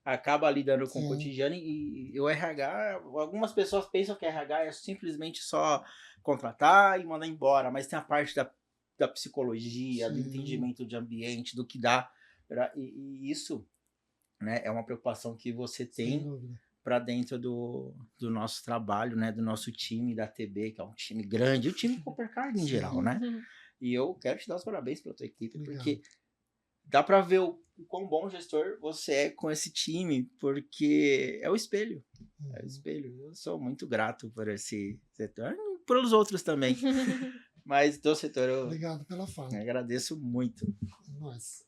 acaba lidando com o cotidiano e o RH, algumas pessoas pensam que RH é simplesmente só contratar e mandar embora, mas tem a parte da psicologia, do entendimento de ambiente, do que dá. E isso, né, é uma preocupação que você tem para dentro do nosso trabalho, né, do nosso time da TB, que é um time grande, e o time Coopercard em geral, né? E eu quero te dar os parabéns pela tua equipe, porque dá para ver o quão bom gestor você é com esse time, porque é o espelho. É o espelho. Eu sou muito grato por esse setor, pelos outros também. Mas do setor eu Obrigado pela fala. agradeço muito. Nossa.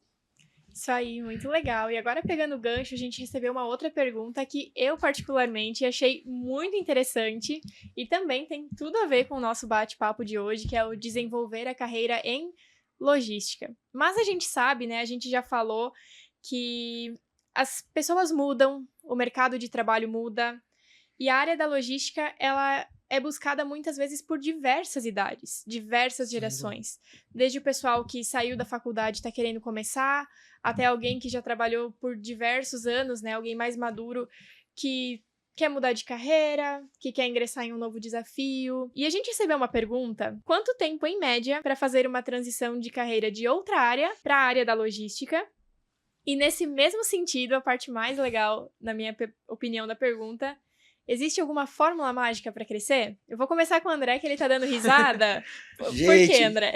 Isso aí, muito legal. E agora, pegando o gancho, a gente recebeu uma outra pergunta que eu, particularmente, achei muito interessante e também tem tudo a ver com o nosso bate-papo de hoje, que é o desenvolver a carreira em logística. Mas a gente sabe, né, a gente já falou que as pessoas mudam, o mercado de trabalho muda, e a área da logística, ela é buscada muitas vezes por diversas idades, diversas gerações. Desde o pessoal que saiu da faculdade e está querendo começar, até alguém que já trabalhou por diversos anos, né? Alguém mais maduro que quer mudar de carreira, que quer ingressar em um novo desafio. E a gente recebeu uma pergunta: quanto tempo, em média, para fazer uma transição de carreira de outra área para a área da logística? E nesse mesmo sentido, a parte mais legal, na minha opinião, da pergunta: existe alguma fórmula mágica para crescer? Eu vou começar com o André, que ele tá dando risada. Por quê, André?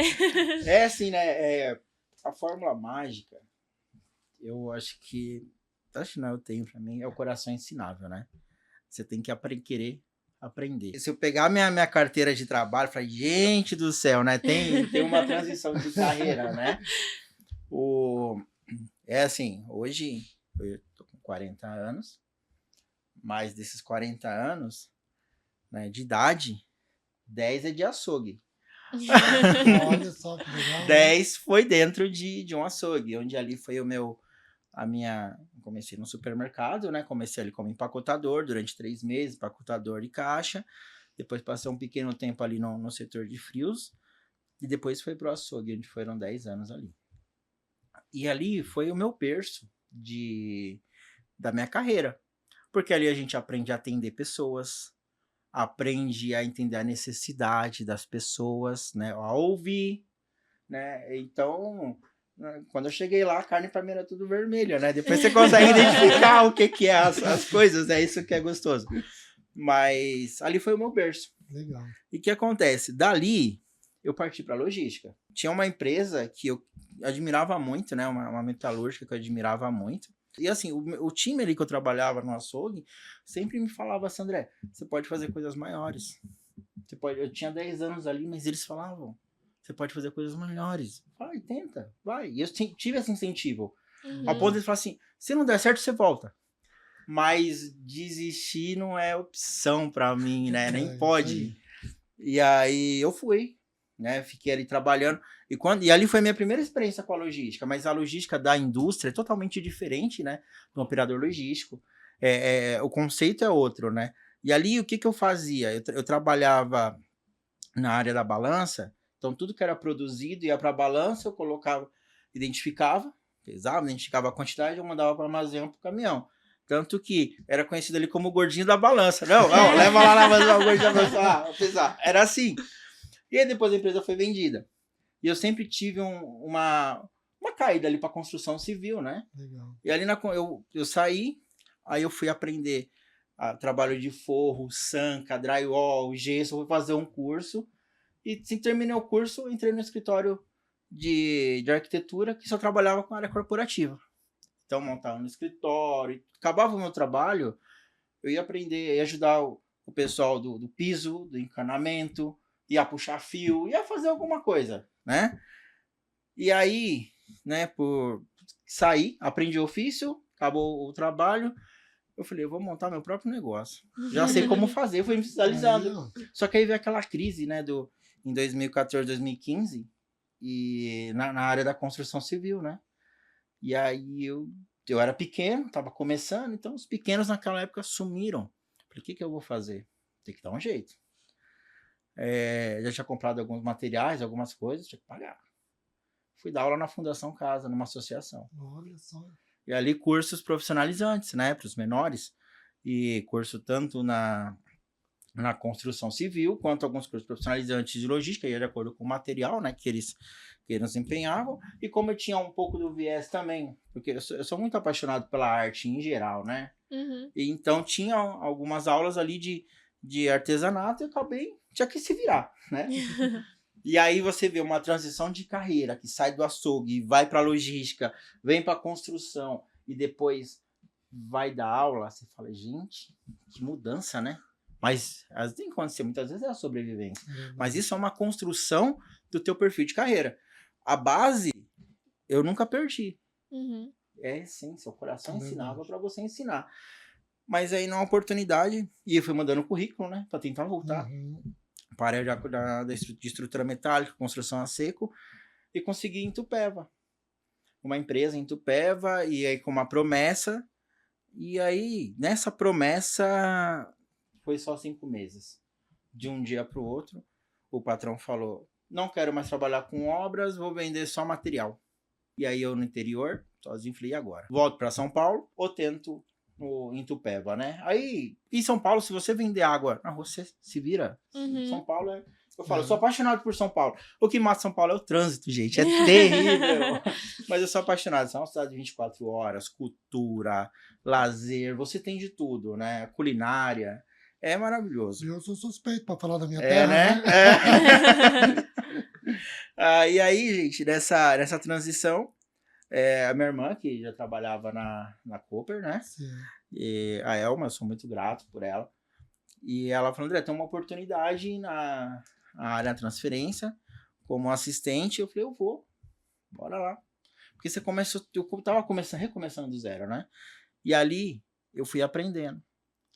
É assim, né? A fórmula mágica, eu acho não, eu tenho pra mim, é o coração ensinável, né? Você tem que querer aprender. Se eu pegar minha carteira de trabalho, falei, gente do céu, né? Tem uma transição de carreira, né? É assim, hoje eu tô com 40 anos, mas desses 40 anos, né, de idade, 10 é de açougue. Olha só que legal. 10 foi dentro de um açougue, onde ali foi comecei no supermercado, né? Comecei ali como empacotador durante 3 meses, empacotador de caixa. Depois passei um pequeno tempo ali no setor de frios. E depois foi pro açougue, onde foram 10 anos ali. E ali foi o meu berço da minha carreira. Porque ali a gente aprende a atender pessoas, aprende a entender a necessidade das pessoas, né? A ouvir, né? Então, quando eu cheguei lá, a carne para mim era tudo vermelha, né? Depois você consegue identificar o que é as coisas, é isso que é gostoso. Mas ali foi o meu berço. Legal. E o que acontece? Dali, eu parti para logística. Tinha uma empresa que eu admirava muito, né? Uma metalúrgica que eu admirava muito. E assim, o time ali que eu trabalhava no açougue sempre me falava assim, André, você pode fazer coisas maiores. Eu tinha 10 anos ali, mas eles falavam, você pode fazer coisas melhores. Vai, tenta, vai. E eu tive esse incentivo. Ao ponto de eles falar assim, se não der certo, você volta. Mas desistir não é opção pra mim, né? Nem pode. E aí eu fui, né? Fiquei ali trabalhando. E ali foi a minha primeira experiência com a logística. Mas a logística da indústria é totalmente diferente, né? Do operador logístico. O conceito é outro, né? E ali o que eu fazia? Eu trabalhava na área da balança. Então tudo que era produzido ia para a balança, eu colocava, pesava, identificava a quantidade, eu mandava para o armazém, para o caminhão. Tanto que era conhecido ali como o gordinho da balança. Não, leva lá na balança, o gordinho da balança, pesar. Era assim. E aí depois a empresa foi vendida. E eu sempre tive uma caída ali para construção civil, né? Legal. E ali eu saí, aí eu fui aprender trabalho de forro, sanca, drywall, gesso, fui fazer um curso. E assim, terminei o curso, entrei no escritório de arquitetura que só trabalhava com área corporativa. Então, montava no escritório. Acabava o meu trabalho, eu ia aprender, ia ajudar o pessoal do piso, do encanamento, ia puxar fio, ia fazer alguma coisa, né? E aí, né, por sair, aprendi o ofício, acabou o trabalho, Eu falei, eu vou montar meu próprio negócio. Já sei como fazer, fui me especializando. Aí, ó. Só que aí veio aquela crise, né, em 2014, 2015, e na área da construção civil, né? E aí eu era pequeno, tava começando, então os pequenos naquela época sumiram. Falei, o que eu vou fazer? Tem que dar um jeito. Já tinha comprado alguns materiais, algumas coisas, tinha que pagar. Fui dar aula na Fundação Casa, numa associação. Olha só. E ali cursos profissionalizantes, né, para os menores. E curso tanto na construção civil, quanto alguns cursos profissionalizantes de logística, de acordo com o material, né, que eles empenhavam. E como eu tinha um pouco do viés também, porque eu sou muito apaixonado pela arte em geral, né? Uhum. E então tinha algumas aulas ali de artesanato e tinha que se virar, né? E aí você vê uma transição de carreira que sai do açougue, vai para logística, vem para construção e depois vai dar aula. Você fala, gente, que mudança, né? Mas tem que acontecer, muitas vezes é a sobrevivência. Mas isso é uma construção do teu perfil de carreira. A base, eu nunca perdi. Uhum. É sim, seu coração É verdade. ensinava para você ensinar. Mas aí, numa oportunidade, e eu fui mandando currículo, né? Para tentar voltar. Uhum. Parei já de estrutura metálica, construção a seco, e consegui em Itupeva. Uma empresa em Itupeva, e aí com uma promessa. E aí, nessa promessa, foi só 5 meses. De um dia para o outro, o patrão falou, não quero mais trabalhar com obras, vou vender só material. E aí eu no interior, sozinho, falei, e agora? Volto para São Paulo ou tento em Itupeva, né? Aí, em São Paulo, se você vender água na rua, você se vira. Uhum. São Paulo é... Eu falo, eu sou apaixonado por São Paulo. O que mata São Paulo é o trânsito, gente. É terrível. Mas eu sou apaixonado. É uma cidade de 24 horas, cultura, lazer. Você tem de tudo, né? Culinária. É maravilhoso. Eu sou suspeito para falar da minha É, terra, né? né? E aí, gente, nessa transição, a minha irmã, que já trabalhava na Cooper, né? Sim. E a Elma, eu sou muito grato por ela. E ela falou, André, tem uma oportunidade na área da transferência, como assistente. Eu falei, eu vou, bora lá. Porque eu tava recomeçando do zero, né? E ali, eu fui aprendendo.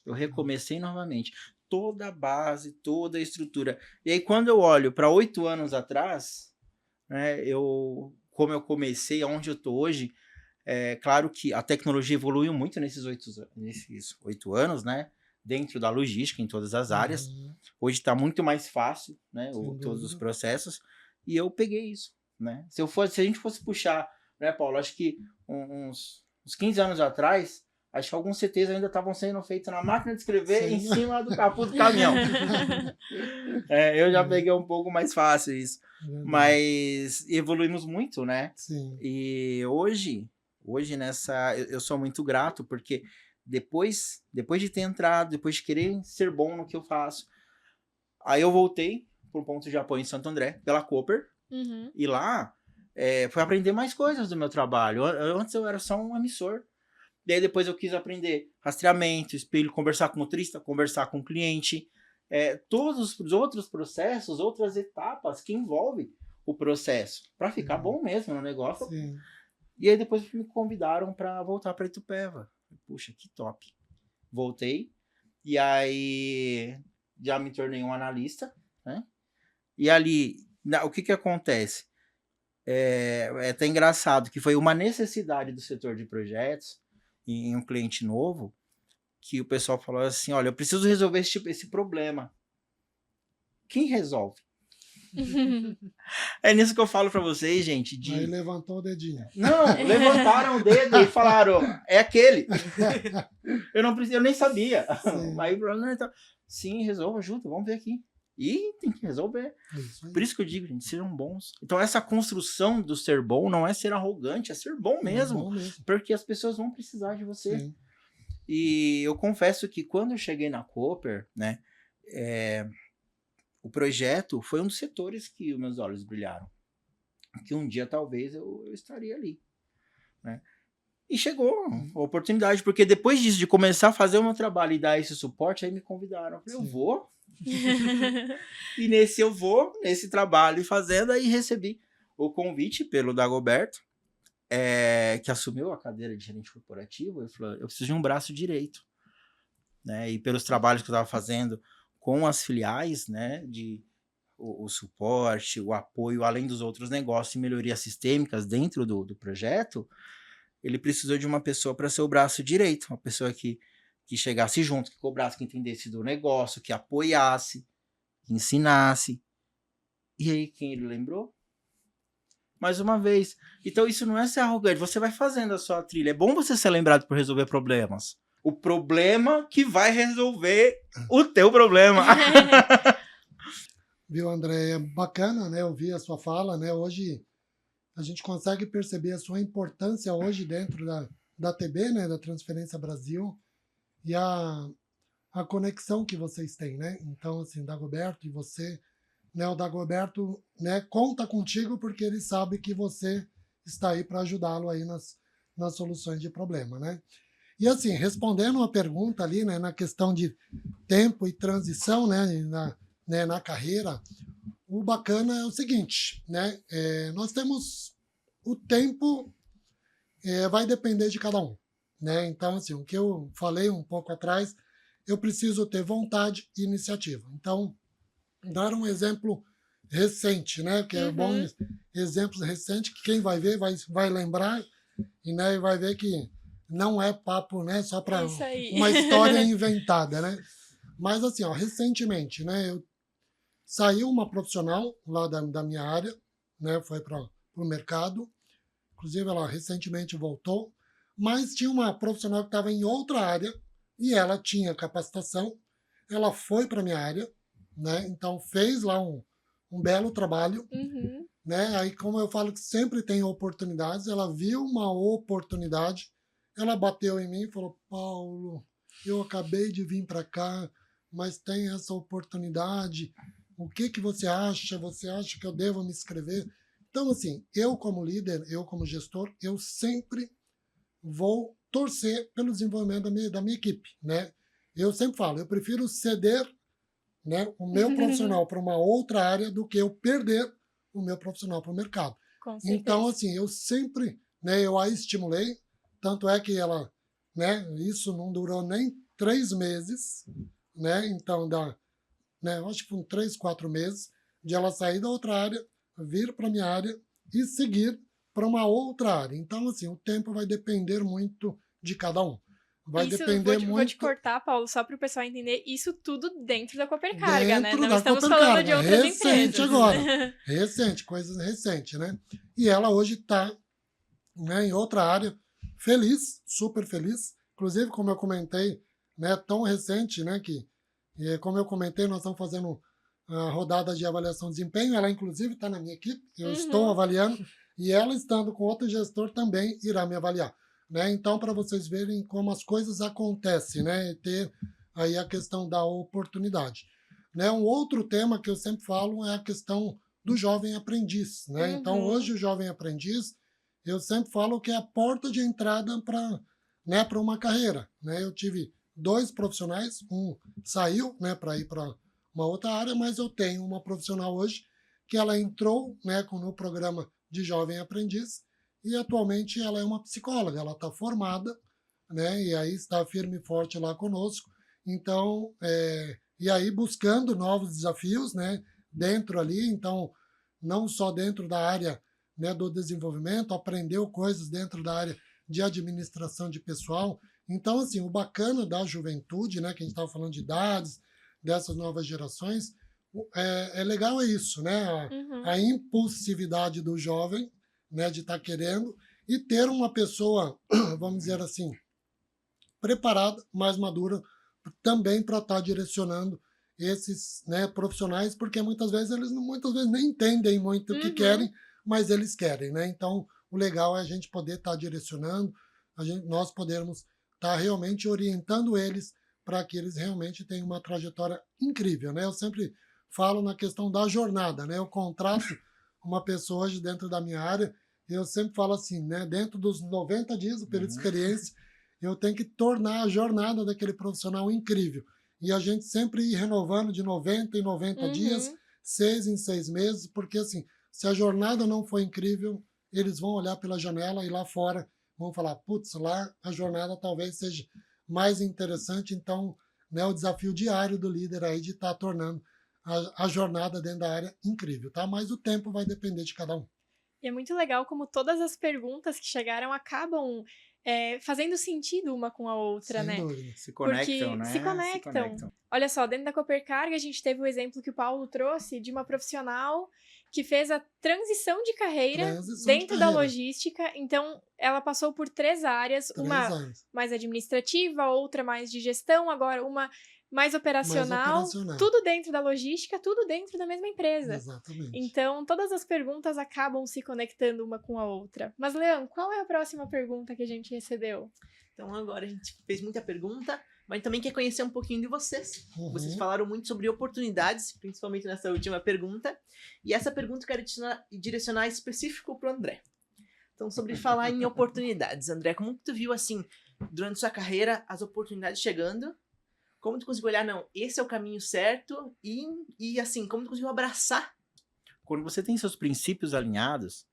Eu recomecei novamente. Toda a base, toda a estrutura. E aí, quando eu olho para 8 anos atrás, né, como eu comecei, aonde eu tô hoje, claro que a tecnologia evoluiu muito nesses 8 anos, né? Dentro da logística, em todas as áreas. Uhum. Hoje está muito mais fácil, né? Sem Todos os dúvida. processos. E eu peguei isso, né? Se a gente fosse puxar, né, Paulo? Acho que uns 15 anos atrás, acho que alguns CTs ainda estavam sendo feitos na máquina de escrever Sim. em cima do capô do caminhão. Eu já peguei um pouco mais fácil isso. Verdade. Mas evoluímos muito, né? Sim. E hoje eu sou muito grato, porque depois de ter entrado, depois de querer ser bom no que eu faço, aí eu voltei pro ponto de apoio em Santo André, pela Cooper, Uhum. e lá fui aprender mais coisas do meu trabalho. Antes eu era só um emissor. Daí depois eu quis aprender rastreamento, espelho, conversar com o motorista, conversar com o cliente, todos os outros processos, outras etapas que envolvem o processo, para ficar bom mesmo no negócio. Sim. E aí depois me convidaram para voltar para Itupeva. Puxa, que top. Voltei. E aí já me tornei um analista, né? E ali, o que acontece? É até engraçado que foi uma necessidade do setor de projetos em um cliente novo, que o pessoal falou assim, olha, eu preciso resolver esse problema. Quem resolve? É nisso que eu falo pra vocês, gente. Aí levantou o dedinho. Não, levantaram o dedo e falaram, é aquele. Eu nem sabia. Sim. Aí o Bruno, então, sim, resolva, ajuda, vamos ver aqui. E tem que resolver. Isso aí. Por isso que eu digo, gente, sejam bons. Então essa construção do ser bom não é ser arrogante, é ser bom mesmo. É bom mesmo. Porque as pessoas vão precisar de você. Sim. E eu confesso que quando eu cheguei na Cooper, né, o projeto foi um dos setores que os meus olhos brilharam. Que um dia talvez eu estaria ali, né? E chegou a oportunidade, porque depois disso, de começar a fazer o meu trabalho e dar esse suporte, aí me convidaram. Eu falei, eu Sim. vou. E nesse trabalho e fazendo, aí recebi o convite pelo Dagoberto, que assumiu a cadeira de gerente corporativo. Ele falou, eu preciso de um braço direito. né, e pelos trabalhos que eu estava fazendo com as filiais, né, o suporte, o apoio, além dos outros negócios e melhorias sistêmicas dentro do projeto, ele precisou de uma pessoa para ser o braço direito, uma pessoa que chegasse junto, que cobrasse, que entendesse do negócio, que apoiasse, que ensinasse. E aí, quem ele lembrou? Mais uma vez. Então, isso não é ser arrogante. Você vai fazendo a sua trilha. É bom você ser lembrado por resolver problemas. O problema que vai resolver o teu problema. Viu, André? É bacana, né, ouvir a sua fala, né? Hoje a gente consegue perceber a sua importância hoje dentro da TB, né, da Transferência Brasil, e a conexão que vocês têm, né? Então, assim, Dagoberto e você, né, o Dagoberto, né, conta contigo porque ele sabe que você está aí para ajudá-lo aí nas soluções de problema, né? E assim, respondendo uma pergunta ali, né, na questão de tempo e transição, né, na carreira, o bacana é o seguinte, né, nós temos o tempo, vai depender de cada um, né? Então, assim, o que eu falei um pouco atrás, eu preciso ter vontade e iniciativa. Então, dar um exemplo recente, né, que é bom, exemplos recentes, que quem vai ver vai lembrar e, né, vai ver que não é papo, né, só para uma história inventada, né? Mas assim, ó, recentemente, né, eu saiu uma profissional lá da minha área, né, foi para o mercado, inclusive ela recentemente voltou, mas tinha uma profissional que estava em outra área e ela tinha capacitação, ela foi para minha área, né, então fez lá um belo trabalho, né, aí como eu falo que sempre tem oportunidades, ela viu uma oportunidade, ela bateu em mim e falou: Paulo, eu acabei de vir para cá, mas tem essa oportunidade. O que você acha? Você acha que eu devo me inscrever? Então, assim, eu como líder, eu como gestor, eu sempre vou torcer pelo desenvolvimento da minha equipe, né? Eu sempre falo, eu prefiro ceder, né, o meu profissional para uma outra área do que eu perder o meu profissional para o mercado. Então, assim, eu sempre, né, eu a estimulei. Tanto é que ela, né, isso não durou nem 3 meses, né, então né, eu acho que foram 3, 4 meses, de ela sair da outra área, vir para a minha área e seguir para uma outra área. Então, assim, o tempo vai depender muito de cada um. Vai depender muito... Vou te cortar, Paulo, só para o pessoal entender, isso tudo dentro da Coopercarga, né? Não da estamos Coopercarga, falando de outras recente empresas. Agora, recente, coisas recentes, né? E ela hoje está, né, em outra área, feliz, super feliz. Inclusive, como eu comentei, né, tão recente, né, que, como eu comentei, nós estamos fazendo a rodada de avaliação de desempenho. Ela, inclusive, está na minha equipe. Eu estou avaliando e ela, estando com outro gestor, também irá me avaliar. Né? Então, para vocês verem como as coisas acontecem, né, e ter aí a questão da oportunidade. Né? Um outro tema que eu sempre falo é a questão do jovem aprendiz. Né? Então, hoje, o jovem aprendiz, eu sempre falo que é a porta de entrada para, né, para uma carreira. Né? Eu tive 2 profissionais, um saiu, né, para ir para uma outra área, mas eu tenho uma profissional hoje que ela entrou, né, no programa de jovem aprendiz e atualmente ela é uma psicóloga, ela está formada, né, e aí está firme e forte lá conosco. Então, e aí buscando novos desafios, né, dentro ali, então não só dentro da área, né, do desenvolvimento, aprendeu coisas dentro da área de administração de pessoal. Então, assim, o bacana da juventude, né, que a gente estava falando de idades, dessas novas gerações, legal é isso, né, a impulsividade do jovem, né, de estar querendo e ter uma pessoa, vamos dizer assim, preparada, mais madura, também para estar direcionando esses, né, profissionais, porque muitas vezes eles nem entendem muito o que querem, mas eles querem, né? Então, o legal é a gente poder estar direcionando, nós podermos estar realmente orientando eles para que eles realmente tenham uma trajetória incrível, né? Eu sempre falo na questão da jornada, né? Eu contrato uma pessoa hoje dentro da minha área, eu sempre falo assim, né? Dentro dos 90 dias do período de experiência, eu tenho que tornar a jornada daquele profissional incrível. E a gente sempre ir renovando de 90 em 90 dias, 6 em 6 meses, porque assim, se a jornada não for incrível, eles vão olhar pela janela e lá fora vão falar, putz, lá a jornada talvez seja mais interessante, então né, o desafio diário do líder aí de estar tornando a jornada dentro da área incrível, tá? Mas o tempo vai depender de cada um. E é muito legal como todas as perguntas que chegaram acabam fazendo sentido uma com a outra, Sem né? dúvida. Se conectam, Porque né? se conectam. Olha só, dentro da Coopercarga a gente teve o exemplo que o Paulo trouxe de uma profissional que fez a transição de carreira Transição de dentro da carreira. logística. Então, ela passou por 3 áreas, 3 uma anos. mais administrativa, outra mais de gestão, agora uma mais operacional. Tudo dentro da logística, tudo dentro da mesma empresa. Exatamente. Então, todas as perguntas acabam se conectando uma com a outra. Mas, Leão, qual é a próxima pergunta que a gente recebeu? Então agora a gente fez muita pergunta, mas também quer conhecer um pouquinho de vocês. Uhum. Vocês falaram muito sobre oportunidades, principalmente nessa última pergunta. E essa pergunta eu quero direcionar específico para o André. Então, sobre falar em oportunidades. André, como que tu viu, assim, durante sua carreira, as oportunidades chegando? Como tu conseguiu olhar, não, esse é o caminho certo? E assim, como tu conseguiu abraçar? Quando você tem seus princípios alinhados,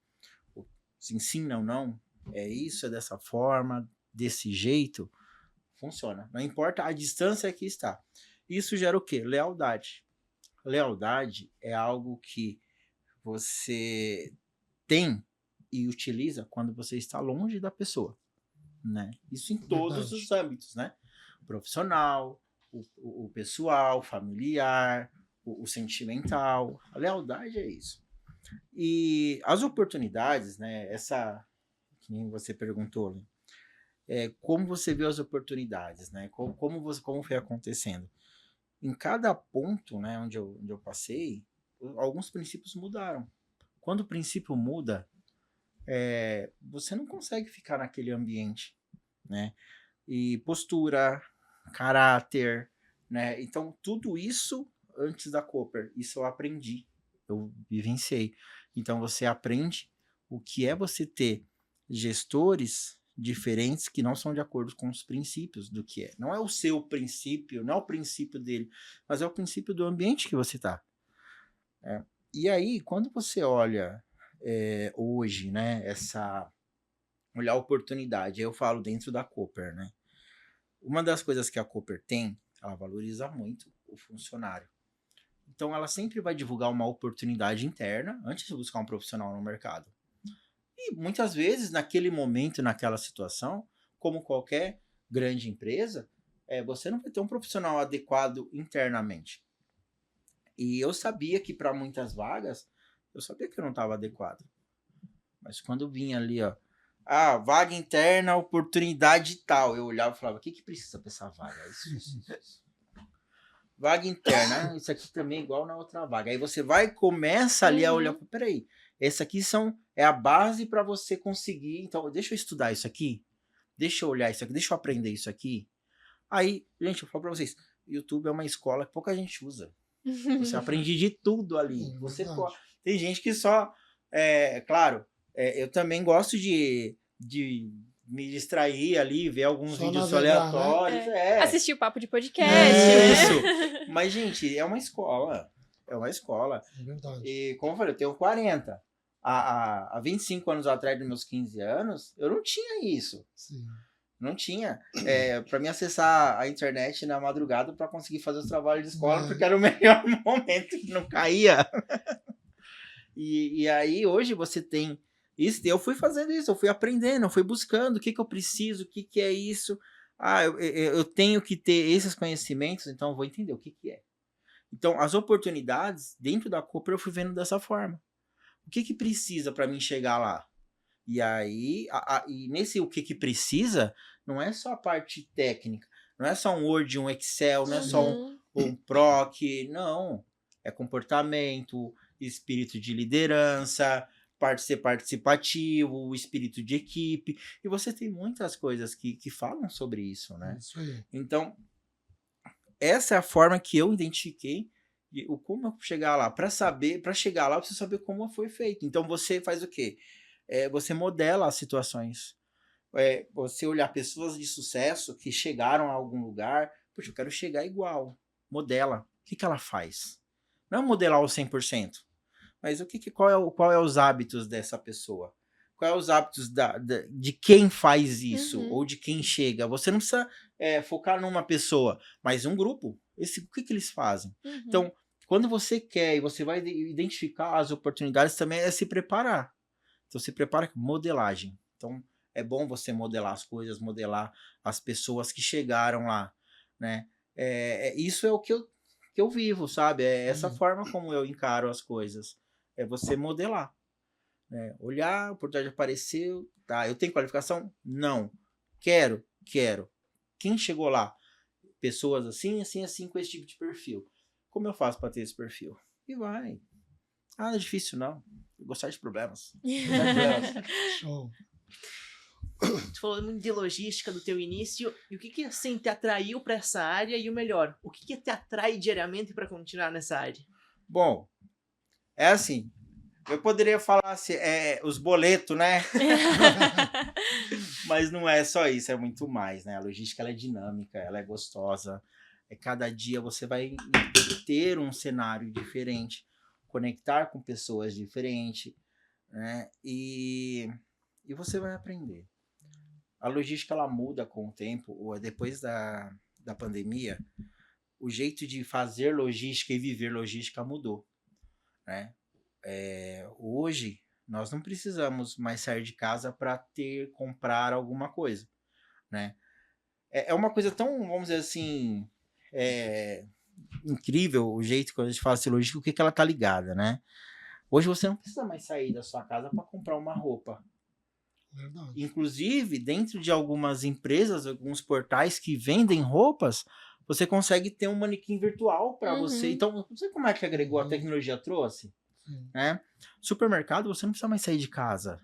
se ensina ou não, é isso, é dessa forma, desse jeito, funciona. Não importa a distância que está. Isso gera o quê? Lealdade. Lealdade é algo que você tem e utiliza quando você está longe da pessoa, né? Isso em todos os âmbitos, né? Profissional, o pessoal, familiar, o sentimental. A lealdade é isso. E as oportunidades, né? Essa que nem você perguntou, né? Como você viu as oportunidades, né? Como foi acontecendo? Em cada ponto, né, onde eu passei, alguns princípios mudaram. Quando o princípio muda, você não consegue ficar naquele ambiente, né? E postura, caráter, né? Então, tudo isso antes da Cooper, isso eu aprendi, eu vivenciei. Então, você aprende o que é você ter gestores diferentes que não são de acordo com os princípios do que é. Não é o seu princípio, não é o princípio dele, mas é o princípio do ambiente que você está. E aí, quando você olha hoje, né, olhar a oportunidade, aí eu falo dentro da Cooper, né? Uma das coisas que a Cooper tem, ela valoriza muito o funcionário. Então, ela sempre vai divulgar uma oportunidade interna antes de buscar um profissional no mercado. E muitas vezes, naquele momento, naquela situação, como qualquer grande empresa, você não vai ter um profissional adequado internamente. E eu sabia que para muitas vagas, eu sabia que eu não estava adequado. Mas quando vinha ali, ó, vaga interna, oportunidade tal, eu olhava e falava, o que precisa para essa vaga? Isso. Vaga interna, isso aqui também é igual na outra vaga. Aí você começa ali a olhar, peraí, esse aqui é a base para você conseguir, então deixa eu estudar isso aqui, deixa eu olhar isso aqui, deixa eu aprender isso aqui. Aí, gente, eu falo para vocês, YouTube é uma escola que pouca gente usa. Você aprende de tudo ali. Tem gente que só, claro, eu também gosto de me distrair ali, ver alguns vídeos aleatórios. Assistir o papo de podcast. Isso. Mas, gente, é uma escola. É uma escola. É verdade. E, como eu falei, eu tenho 40. Há 25 anos atrás, dos meus 15 anos, eu não tinha isso. Sim. Não tinha. Para mim acessar a internet na madrugada para conseguir fazer os trabalhos de escola, porque era o melhor momento que não caía. E aí, hoje, você tem isso. Eu fui fazendo isso, eu fui aprendendo, eu fui buscando o que eu preciso, o que é isso. Eu tenho que ter esses conhecimentos, então eu vou entender o que é. Então, as oportunidades dentro da Cooper eu fui vendo dessa forma. O que precisa para mim chegar lá? E aí, e nesse o que precisa, não é só a parte técnica, não é só um Word, um Excel, não é só um PROC, não. É comportamento, espírito de liderança, ser participativo, o espírito de equipe. E você tem muitas coisas que falam sobre isso, né? Isso aí. Então, essa é a forma que eu identifiquei de como eu chegar lá. Para chegar lá, eu preciso saber como foi feito. Então, você faz o quê? Você modela as situações. Você olhar pessoas de sucesso que chegaram a algum lugar. Poxa, eu quero chegar igual. Modela. O que ela faz? Não é modelar o 100%. Mas qual é os hábitos dessa pessoa? Qual é os hábitos de quem faz isso? Ou de quem chega? Você não precisa focar numa pessoa, mas um grupo. O que eles fazem? Uhum. Então, quando você quer e você vai identificar as oportunidades, também é se preparar. Então, se prepara com modelagem. Então, é bom você modelar as coisas, modelar as pessoas que chegaram lá, né? Isso é o que eu vivo, sabe? É essa forma como eu encaro as coisas. É você modelar. Né? Olhar, a oportunidade apareceu, tá? Eu tenho qualificação? Não. Quero. Quem chegou lá? Pessoas assim, com esse tipo de perfil. Como eu faço para ter esse perfil? E vai. Nada difícil, não. Gostar de problemas. Show. Tu falou muito de logística do teu início, e o que assim te atraiu para essa área, e o melhor, o que te atrai diariamente para continuar nessa área? Bom, é assim, eu poderia falar assim, os boletos, né? Mas não é só isso, é muito mais, né? A logística, ela é dinâmica, ela é gostosa. Cada dia você vai ter um cenário diferente, conectar com pessoas diferentes, né? E você vai aprender. A logística, ela muda com o tempo. Depois da pandemia, o jeito de fazer logística e viver logística mudou, né? Hoje, nós não precisamos mais sair de casa para comprar alguma coisa, né? É uma coisa tão, vamos dizer assim, incrível o jeito que a gente fala assim, logística, o que ela tá ligada, né? Hoje você não precisa mais sair da sua casa para comprar uma roupa. Verdade. Inclusive, dentro de algumas empresas, alguns portais que vendem roupas, você consegue ter um manequim virtual para você. Então, não sei como é que agregou, a tecnologia trouxe. Né? Supermercado, você não precisa mais sair de casa.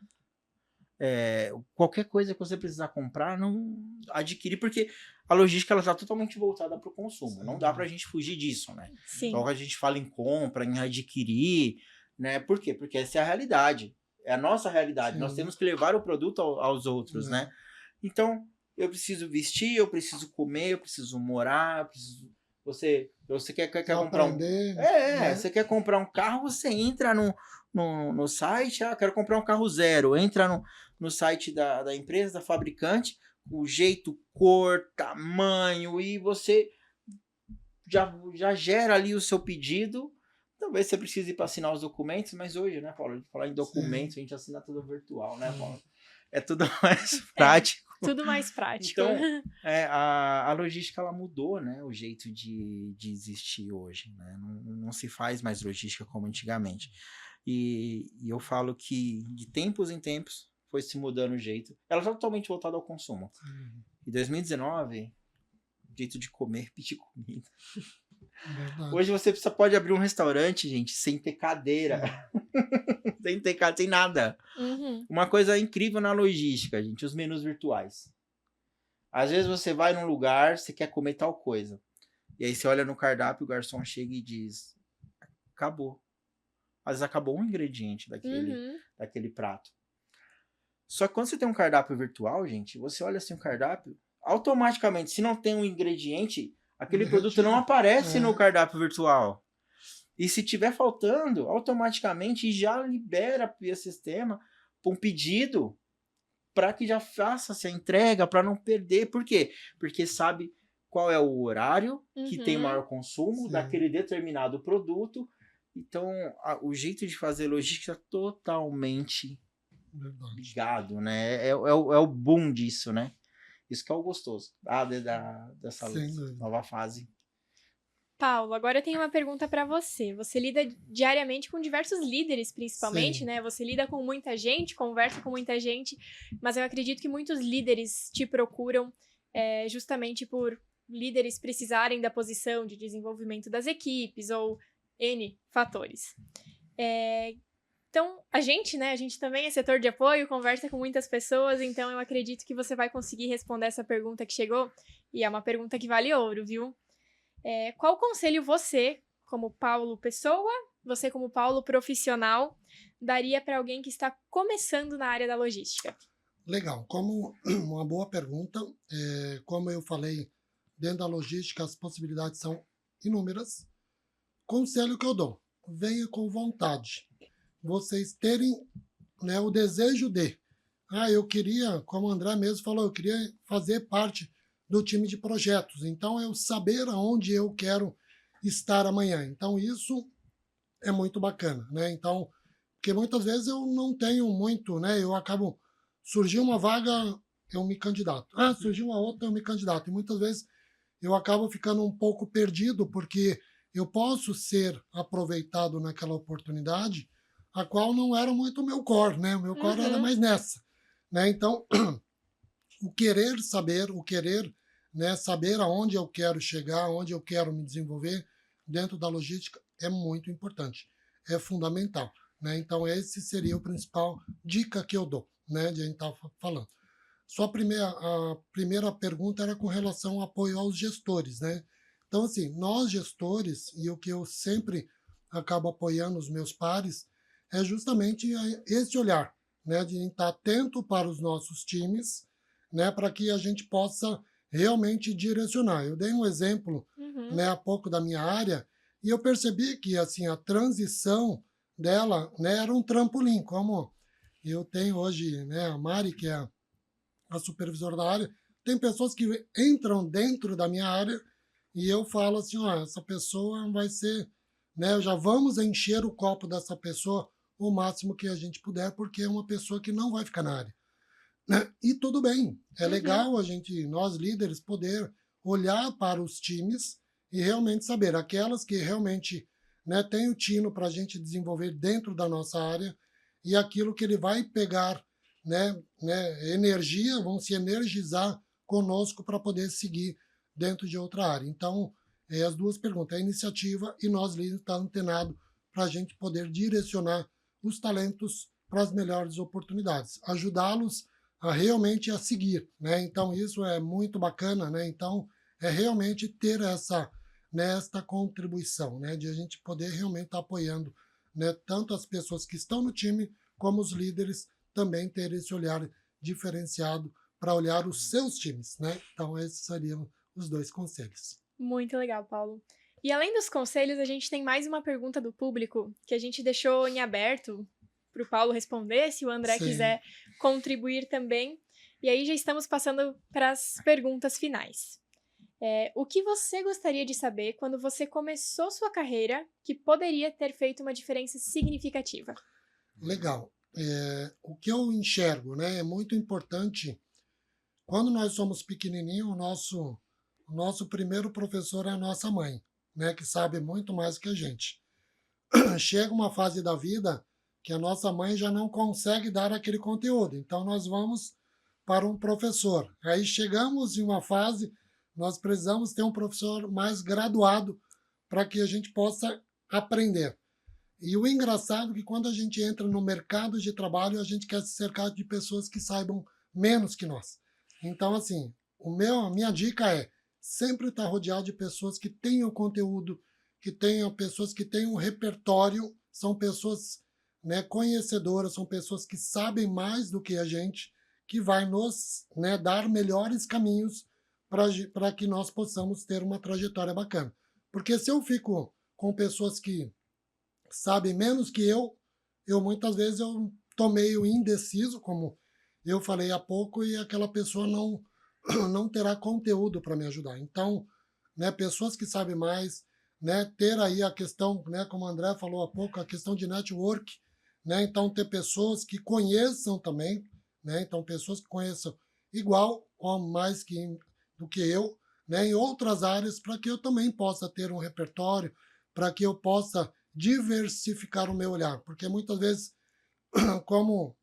Qualquer coisa que você precisar comprar, não adquirir, porque a logística está totalmente voltada para o consumo. Não dá para a gente fugir disso, né? Sim. Então, a gente fala em compra, em adquirir, né? Por quê? Porque essa é a realidade. É a nossa realidade. Sim. Nós temos que levar o produto aos outros, né? Então, eu preciso vestir, eu preciso comer, eu preciso morar, eu preciso... Você quer comprar você quer comprar um carro, você entra no site, quero comprar um carro zero, entra no site da empresa, da fabricante, o jeito, cor, tamanho, e você já gera ali o seu pedido. Talvez você precise ir para assinar os documentos, mas hoje, né, Paulo? Falar em documentos, a gente assina tudo virtual, né, Paulo? É tudo mais prático. Tudo mais prático. Então, a logística, ela mudou, né? O jeito de existir hoje, né? Não se faz mais logística como antigamente. E eu falo que de tempos em tempos foi se mudando o jeito. Ela já totalmente voltada ao consumo. Em 2019, o jeito de comer, pedir comida. Verdade. Hoje você pode abrir um restaurante, gente, sem ter cadeira. sem nada. Uma coisa incrível na logística, gente, os menus virtuais. Às vezes você vai num lugar, você quer comer tal coisa. E aí você olha no cardápio, o garçom chega e diz: acabou. Às vezes acabou um ingrediente daquele prato. Só que quando você tem um cardápio virtual, gente, você olha assim o cardápio, automaticamente, se não tem um ingrediente, aquele produto não aparece no cardápio virtual. E se tiver faltando, automaticamente já libera via sistema um pedido para que já faça-se a entrega, para não perder. Por quê? Porque sabe qual é o horário que tem maior consumo daquele determinado produto. Então, o jeito de fazer logística é totalmente ligado, né? É o boom disso, né? Isso que é o gostoso dessa nova fase. Paulo, agora eu tenho uma pergunta para você. Você lida diariamente com diversos líderes, principalmente, né? Você lida com muita gente, conversa com muita gente, mas eu acredito que muitos líderes te procuram justamente por líderes precisarem da posição de desenvolvimento das equipes ou N fatores. Então, a gente também é setor de apoio, conversa com muitas pessoas, então eu acredito que você vai conseguir responder essa pergunta que chegou, e é uma pergunta que vale ouro, viu? Qual conselho você, como Paulo pessoa, você como Paulo profissional, daria para alguém que está começando na área da logística? Legal, como uma boa pergunta. Como eu falei, dentro da logística as possibilidades são inúmeras. Conselho que eu dou, venha com vontade. Vocês terem, né, o desejo de... eu queria, como o André mesmo falou, eu queria fazer parte do time de projetos. Então, eu saber aonde eu quero estar amanhã. Então, isso é muito bacana, né? Então, porque muitas vezes eu não tenho muito, né? Eu acabo, surgiu uma vaga, eu me candidato. Surgiu uma outra, eu me candidato. E muitas vezes eu acabo ficando um pouco perdido, porque eu posso ser aproveitado naquela oportunidade, a qual não era muito o meu core, né? O meu core era mais nessa, né? Então, o querer saber, né, saber aonde eu quero chegar, onde eu quero me desenvolver dentro da logística é muito importante, é fundamental, né? Então, esse seria o principal dica que eu dou, né, de a gente estar falando. A primeira pergunta era com relação ao apoio aos gestores, né? Então, assim, nós gestores, e o que eu sempre acabo apoiando os meus pares, é justamente esse olhar, né, de estar atento para os nossos times, né, para que a gente possa realmente direcionar. Eu dei um exemplo, né, há pouco da minha área, e eu percebi que assim a transição dela, né, era um trampolim, como eu tenho hoje, né, a Mari, que é a supervisora da área, tem pessoas que entram dentro da minha área e eu falo assim, ó, essa pessoa vai ser, né, já vamos encher o copo dessa pessoa o máximo que a gente puder, porque é uma pessoa que não vai ficar na área, né? E tudo bem, é legal a gente, nós líderes, poder olhar para os times e realmente saber aquelas que realmente, né, tem o tino para a gente desenvolver dentro da nossa área e aquilo que ele vai pegar, né, energia, vão se energizar conosco para poder seguir dentro de outra área. Então, as duas perguntas, a iniciativa e nós líderes estar antenado para a gente poder direcionar os talentos para as melhores oportunidades, ajudá-los a realmente a seguir, né? Então isso é muito bacana, né? Então é realmente ter esta contribuição, né? De a gente poder realmente estar apoiando, né? Tanto as pessoas que estão no time como os líderes também ter esse olhar diferenciado para olhar os seus times, né? Então esses seriam os dois conselhos. Muito legal, Paulo. E além dos conselhos, a gente tem mais uma pergunta do público que a gente deixou em aberto para o Paulo responder, se o André Sim. quiser contribuir também. E aí já estamos passando para as perguntas finais. O que você gostaria de saber quando você começou sua carreira que poderia ter feito uma diferença significativa? Legal. O que eu enxergo, né, é muito importante. Quando nós somos pequenininhos, o nosso primeiro professor é a nossa mãe, né, que sabe muito mais que a gente. Chega uma fase da vida que a nossa mãe já não consegue dar aquele conteúdo, então nós vamos para um professor. Aí chegamos em uma fase, nós precisamos ter um professor mais graduado para que a gente possa aprender. E o engraçado é que quando a gente entra no mercado de trabalho, a gente quer se cercar de pessoas que saibam menos que nós. Então, assim, a minha dica é sempre estar rodeado de pessoas que tenham conteúdo, que tenham pessoas que tenham um repertório, são pessoas, né, conhecedoras, são pessoas que sabem mais do que a gente, que vai nos, né, dar melhores caminhos para que nós possamos ter uma trajetória bacana. Porque se eu fico com pessoas que sabem menos que eu muitas vezes eu tô meio indeciso, como eu falei há pouco, e aquela pessoa não terá conteúdo para me ajudar. Então, né, pessoas que sabem mais, né, ter aí a questão, né, como o André falou há pouco, a questão de network, né, então ter pessoas que conheçam também, né, então pessoas que conheçam igual ou mais do que eu, né, em outras áreas, para que eu também possa ter um repertório, para que eu possa diversificar o meu olhar, porque muitas vezes, como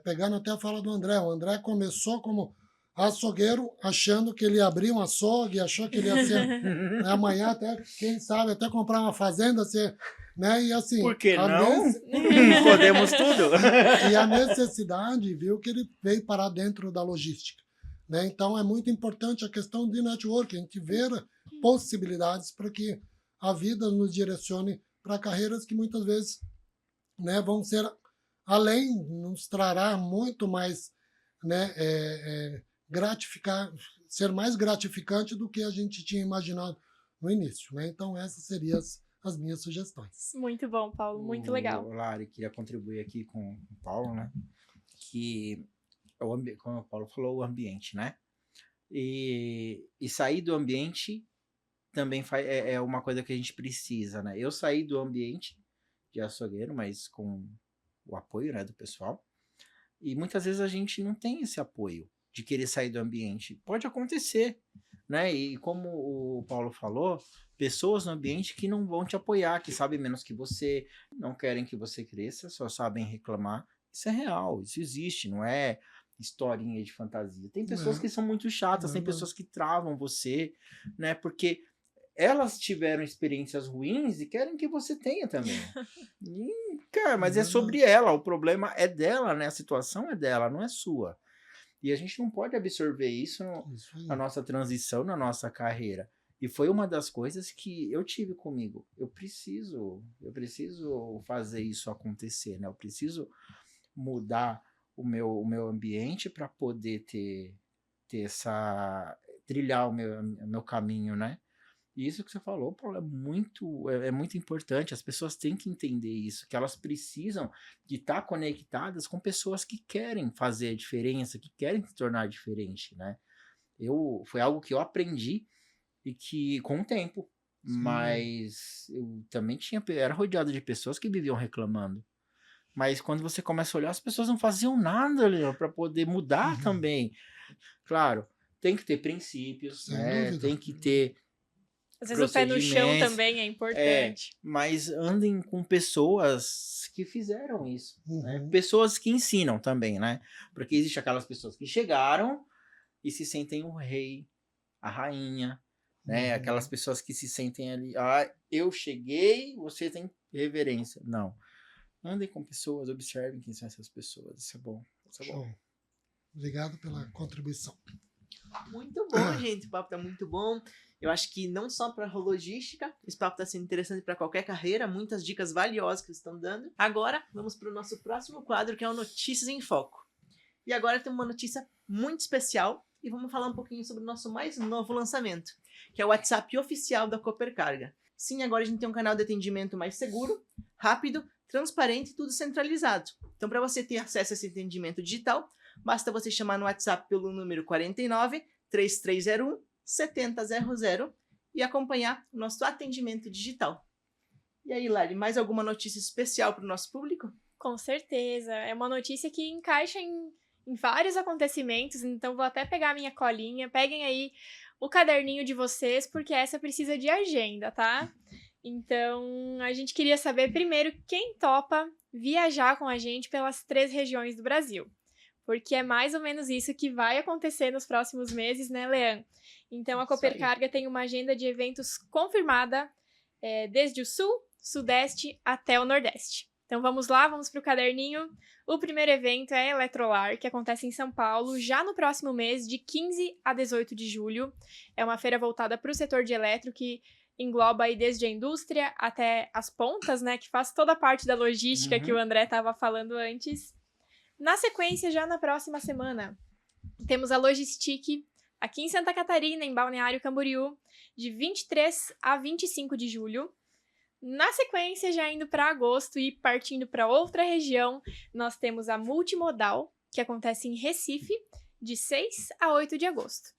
pegando até a fala do André, o André começou como açougueiro, achando que ele ia abrir um açougue, achou que ele ia ser, né, amanhã até, quem sabe, até comprar uma fazenda, ser, né, e assim... Por que não? Podemos tudo. E a necessidade, viu, que ele veio parar dentro da logística, né? Então é muito importante a questão de network, a gente ver possibilidades para que a vida nos direcione para carreiras que muitas vezes, né, vão ser além, nos trará muito mais, né, ser mais gratificante do que a gente tinha imaginado no início, né? Então essas seriam as minhas sugestões. Muito bom, Paulo, muito legal. Lari, queria contribuir aqui com o Paulo, né? Que, como o Paulo falou, o ambiente, né? E sair do ambiente também é uma coisa que a gente precisa, né? Eu saí do ambiente de açougueiro, mas com o apoio, né, do pessoal. E muitas vezes a gente não tem esse apoio de querer sair do ambiente. Pode acontecer, né? E como o Paulo falou, pessoas no ambiente que não vão te apoiar, que sabem menos que você, não querem que você cresça, só sabem reclamar. Isso é real, isso existe, não é historinha de fantasia. Tem pessoas que são muito chatas, tem pessoas que travam você, né? Porque elas tiveram experiências ruins e querem que você tenha também. Cara, mas é sobre ela, o problema é dela, né? A situação é dela, não é sua. E a gente não pode absorver isso na nossa transição, na nossa carreira. E foi uma das coisas que eu tive comigo. Eu preciso fazer isso acontecer, né? Eu preciso mudar o meu ambiente para poder ter trilhar o meu caminho, né? E isso que você falou, Paulo, é muito importante. As pessoas têm que entender isso, que elas precisam de estar conectadas com pessoas que querem fazer a diferença, que querem se tornar diferente, né? Foi algo que eu aprendi e que com o tempo, mas eu também era rodeado de pessoas que viviam reclamando. Mas quando você começa a olhar, as pessoas não faziam nada para poder mudar também. Claro, tem que ter princípios, né? Tem que ter às vezes o pé no chão também é importante. Mas andem com pessoas que fizeram isso. Né? Pessoas que ensinam também, né? Porque existem aquelas pessoas que chegaram e se sentem o rei, a rainha, né? Aquelas pessoas que se sentem ali, eu cheguei, você tem reverência. Não. Andem com pessoas, observem quem são essas pessoas. Isso é bom. Isso é bom. Obrigado pela contribuição. Muito bom, gente. O papo tá muito bom. Eu acho que não só para logística, esse papo tá sendo interessante para qualquer carreira, muitas dicas valiosas que eles estão dando. Agora, vamos para o nosso próximo quadro, que é o Notícias em Foco. E agora tem uma notícia muito especial e vamos falar um pouquinho sobre o nosso mais novo lançamento, que é o WhatsApp oficial da Copercarga. Sim, agora a gente tem um canal de atendimento mais seguro, rápido, transparente e tudo centralizado. Então, para você ter acesso a esse atendimento digital, basta você chamar no WhatsApp pelo número 49 3301 7000 e acompanhar o nosso atendimento digital. E aí, Lari, mais alguma notícia especial para o nosso público? Com certeza. É uma notícia que encaixa em vários acontecimentos, então vou até pegar a minha colinha. Peguem aí o caderninho de vocês, porque essa precisa de agenda, tá? Então, a gente queria saber primeiro quem topa viajar com a gente pelas 3 regiões do Brasil. Porque é mais ou menos isso que vai acontecer nos próximos meses, né, Leandro? Então, a Copercarga tem uma agenda de eventos confirmada desde o Sul, Sudeste até o Nordeste. Então, vamos lá, vamos para o caderninho. O primeiro evento é a Eletrolar, que acontece em São Paulo, já no próximo mês, de 15 a 18 de julho. É uma feira voltada para o setor de eletro, que engloba aí desde a indústria até as pontas, né, que faz toda a parte da logística que o André estava falando antes. Na sequência, já na próxima semana, temos a Logistic, aqui em Santa Catarina, em Balneário Camboriú, de 23 a 25 de julho. Na sequência, já indo para agosto e partindo para outra região, nós temos a Multimodal, que acontece em Recife, de 6 a 8 de agosto.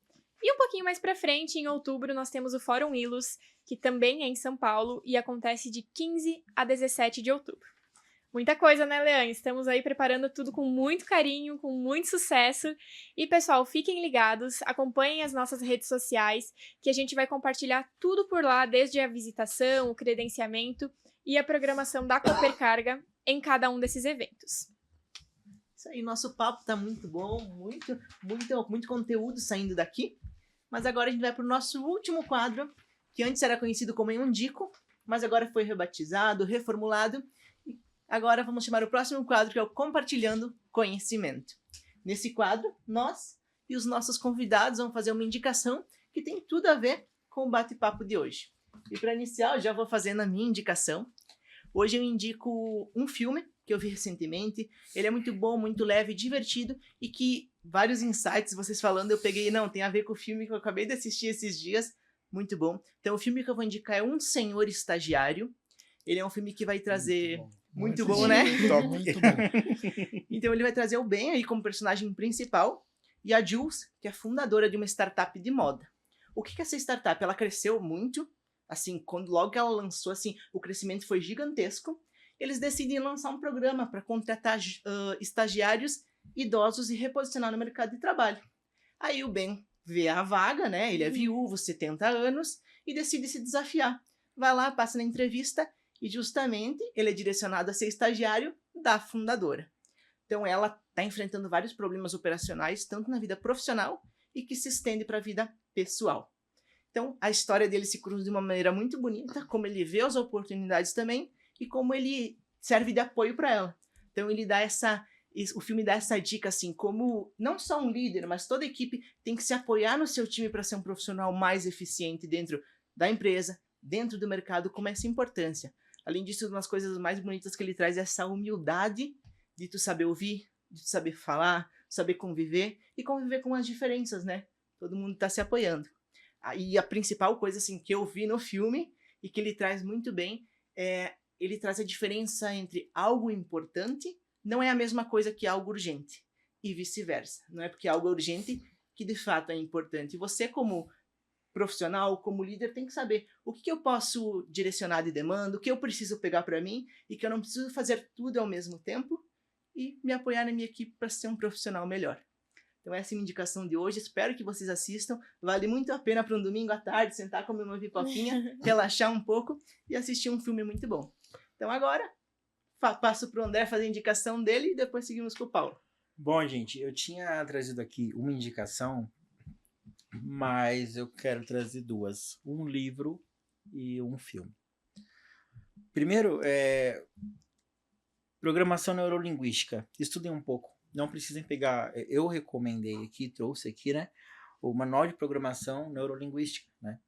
E um pouquinho mais para frente, em outubro, nós temos o Fórum Ilus, que também é em São Paulo e acontece de 15 a 17 de outubro. Muita coisa, né, Leandro? Estamos aí preparando tudo com muito carinho, com muito sucesso. E, pessoal, fiquem ligados, acompanhem as nossas redes sociais, que a gente vai compartilhar tudo por lá, desde a visitação, o credenciamento e a programação da Copercarga em cada um desses eventos. Isso aí, nosso papo tá muito bom, muito conteúdo saindo daqui. Mas agora a gente vai para o nosso último quadro, que antes era conhecido como Indico, mas agora foi rebatizado, reformulado. Agora vamos chamar o próximo quadro, que é o Compartilhando Conhecimento. Nesse quadro, nós e os nossos convidados vão fazer uma indicação que tem tudo a ver com o bate-papo de hoje. E para iniciar, eu já vou fazendo a minha indicação. Hoje eu indico um filme que eu vi recentemente. Ele é muito bom, muito leve, divertido e que vários insights vocês falando eu peguei, tem a ver com o filme que eu acabei de assistir esses dias. Muito bom. Então o filme que eu vou indicar é Um Senhor Estagiário. Ele é um filme que vai trazer... Muito bom, né? Muito bom. Então ele vai trazer o Ben aí como personagem principal. e a Jules, que é fundadora de uma startup de moda. O que é essa startup? Ela cresceu muito, assim, logo que ela lançou, assim, o crescimento foi gigantesco. Eles decidem lançar um programa para contratar estagiários idosos e reposicionar no mercado de trabalho. Aí o Ben vê a vaga, né? Ele é viúvo, 70 anos, e decide se desafiar. Vai lá, passa na entrevista, e justamente ele é direcionado a ser estagiário da fundadora. Então ela está enfrentando vários problemas operacionais, tanto na vida profissional e que se estende para a vida pessoal. Então a história dele se cruza de uma maneira muito bonita, como ele vê as oportunidades também e como ele serve de apoio para ela. Então ele dá o filme dá essa dica assim, como não só um líder, mas toda a equipe tem que se apoiar no seu time para ser um profissional mais eficiente dentro da empresa, dentro do mercado, com essa importância. Além disso, uma das coisas mais bonitas que ele traz é essa humildade de tu saber ouvir, de tu saber falar, saber conviver e conviver com as diferenças, né? Todo mundo tá se apoiando. E a principal coisa, assim, que eu vi no filme e que ele traz muito bem ele traz a diferença entre algo importante não é a mesma coisa que algo urgente e vice-versa. Não é porque algo é urgente que de fato é importante. Você, como profissional, como líder, tem que saber o que eu posso direcionar de demanda, o que eu preciso pegar para mim e que eu não preciso fazer tudo ao mesmo tempo e me apoiar na minha equipe para ser um profissional melhor. Então essa é a minha indicação de hoje, espero que vocês assistam, vale muito a pena para um domingo à tarde, sentar, comer uma pipoquinha, relaxar um pouco e assistir um filme muito bom. Então agora, passo para o André fazer a indicação dele e depois seguimos com o Paulo. Bom, gente, eu tinha trazido aqui uma indicação, mas eu quero trazer duas. Um livro e um filme. Primeiro, programação neurolinguística. Estudem um pouco. Não precisem pegar... Eu recomendei aqui, trouxe aqui, né? O Manual de Programação Neurolinguística, né?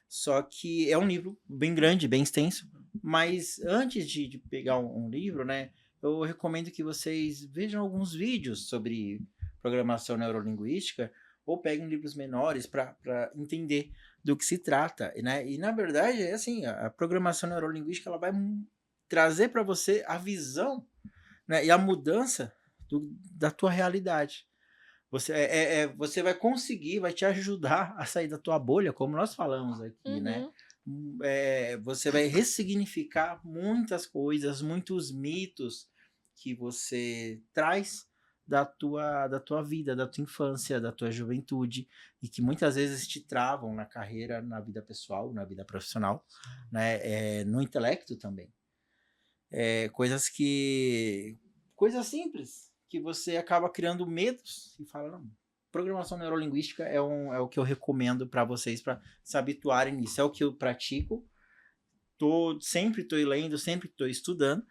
Só que é um livro bem grande, bem extenso. Mas antes de pegar um livro, né? Eu recomendo que vocês vejam alguns vídeos sobre programação neurolinguística ou peguem livros menores para entender do que se trata, né? E, na verdade, é assim, a programação neurolinguística ela vai trazer para você a né, e a mudança da tua realidade. Você vai conseguir, vai te ajudar a sair da tua bolha, como nós falamos aqui, né? Você vai ressignificar muitas coisas, muitos mitos que você traz da tua vida, da tua infância, da tua juventude, e que muitas vezes te travam na carreira, na vida pessoal, na vida profissional, né? No intelecto também. Coisas simples, que você acaba criando medos e fala, não, programação neurolinguística é o que eu recomendo para vocês, para se habituarem nisso. É o que eu pratico, sempre estou lendo, sempre estou estudando.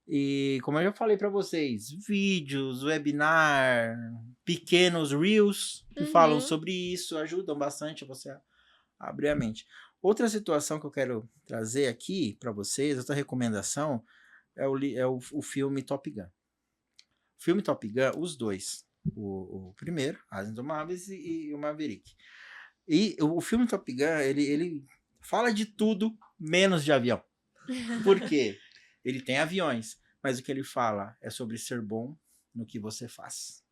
E como eu já falei para vocês, vídeos, webinar, pequenos reels que falam sobre isso, ajudam bastante a você a abrir a mente. Outra situação que eu quero trazer aqui para vocês, outra recomendação, é o filme Top Gun. O filme Top Gun, os dois. O primeiro, As Indomáveis e o Maverick. E o filme Top Gun, ele fala de tudo menos de avião. Por quê? Ele tem aviões, mas o que ele fala é sobre ser bom no que você faz.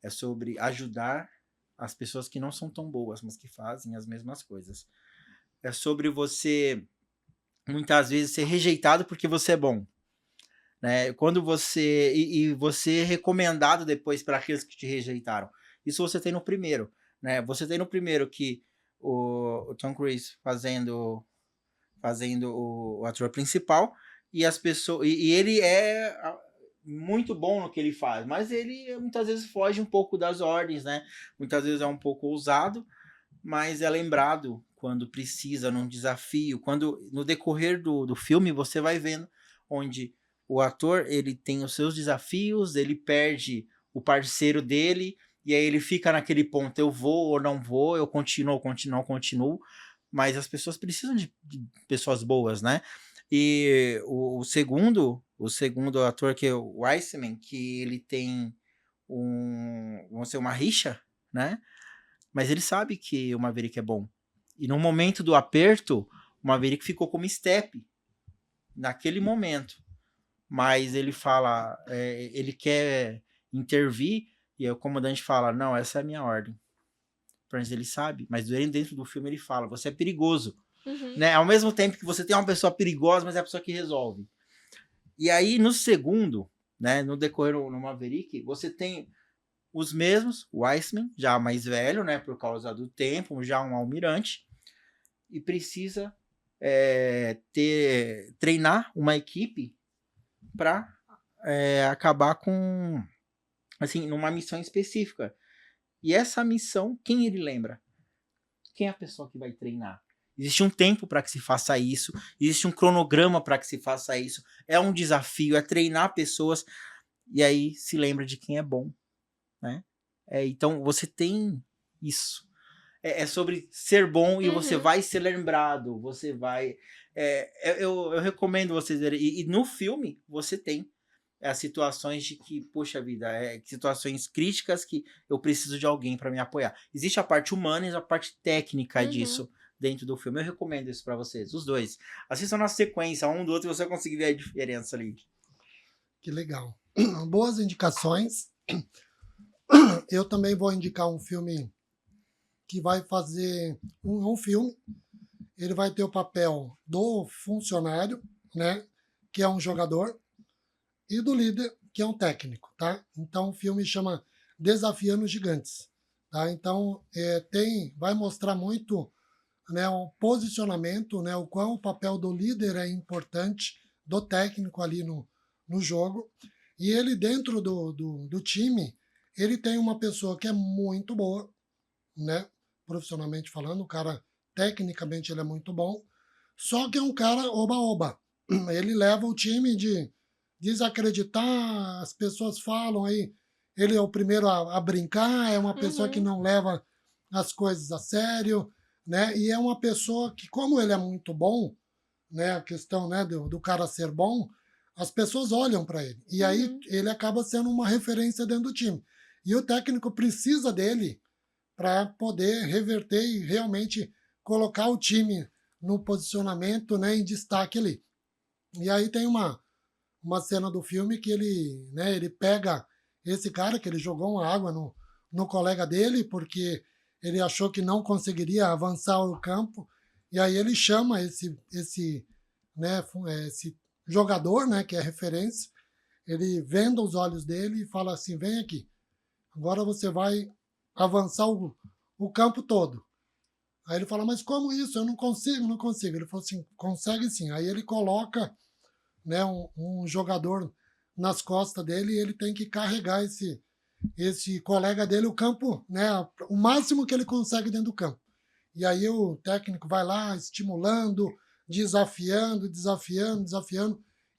É sobre ajudar as pessoas que não são tão boas, mas que fazem as mesmas coisas. É sobre você, muitas vezes, ser rejeitado porque você é bom. Né? Quando você... E você é recomendado depois para aqueles que te rejeitaram. Isso você tem no primeiro. Né? Você tem no primeiro que o Tom Cruise fazendo o ator principal, e as pessoas, e ele é muito bom no que ele faz, mas ele muitas vezes foge um pouco das ordens, né? Muitas vezes é um pouco ousado, mas é lembrado quando precisa, num desafio, quando no decorrer do filme você vai vendo onde o ator ele tem os seus desafios, ele perde o parceiro dele, e aí ele fica naquele ponto, eu vou ou não vou, eu continuo, mas as pessoas precisam de pessoas boas, né? E o segundo ator, que é o Iceman, que ele tem uma rixa, né? Mas ele sabe que o Maverick é bom. E no momento do aperto, o Maverick ficou como step naquele momento. Mas ele fala, ele quer intervir E aí o comandante fala, não, essa é a minha ordem. Mas ele sabe, mas dentro do filme ele fala, você é perigoso. Uhum. Né? Ao mesmo tempo que você tem uma pessoa perigosa, mas é a pessoa que resolve. E aí, no segundo, né, no decorrer no Maverick, você tem os mesmos, o Iceman, já mais velho, né, por causa do tempo, já um almirante, e precisa treinar uma equipe para acabar com, assim, numa missão específica. E essa missão, quem ele lembra? Quem é a pessoa que vai treinar? Existe um tempo para que se faça isso, existe um cronograma para que se faça isso, é um desafio, é treinar pessoas, e aí se lembra de quem é bom, né? Então você tem isso. É sobre ser bom e você vai ser lembrado, você vai... eu recomendo vocês verem, e no filme você tem as situações de que, poxa vida, situações críticas que eu preciso de alguém para me apoiar. Existe a parte humana e a parte técnica disso dentro do filme. Eu recomendo isso para vocês, os dois. Assistam na sequência, um do outro, e você vai conseguir ver a diferença ali. Que legal. Boas indicações. Eu também vou indicar um filme que vai fazer um filme. Ele vai ter o papel do funcionário, né, que é um jogador, e do líder, que é um técnico, tá? Então o filme chama Desafiando Gigantes, tá? Então vai mostrar muito, né, o posicionamento, né, o qual o papel do líder é importante, do técnico ali no jogo. E ele, dentro do time, ele tem uma pessoa que é muito boa, né, profissionalmente falando, o cara, tecnicamente, ele é muito bom, só que é um cara oba-oba. Ele leva o time de desacreditar, as pessoas falam aí, ele é o primeiro a brincar, é uma pessoa que não leva as coisas a sério, né? E é uma pessoa que, como ele é muito bom, né, a questão, né, do cara ser bom, as pessoas olham para ele. E aí ele acaba sendo uma referência dentro do time. E o técnico precisa dele para poder reverter e realmente colocar o time no posicionamento, né, em destaque ali. E aí tem uma cena do filme que ele pega esse cara, que ele jogou uma água no colega dele, porque ele achou que não conseguiria avançar o campo, e aí ele chama esse jogador, né, que é referência, ele venda os olhos dele e fala assim, vem aqui, agora você vai avançar o campo todo. Aí ele fala, mas como isso? Eu não consigo. Ele falou assim, consegue sim. Aí ele coloca, né, um jogador nas costas dele e ele tem que carregar esse colega dele o campo, né, o máximo que ele consegue dentro do campo. E aí o técnico vai lá estimulando, desafiando,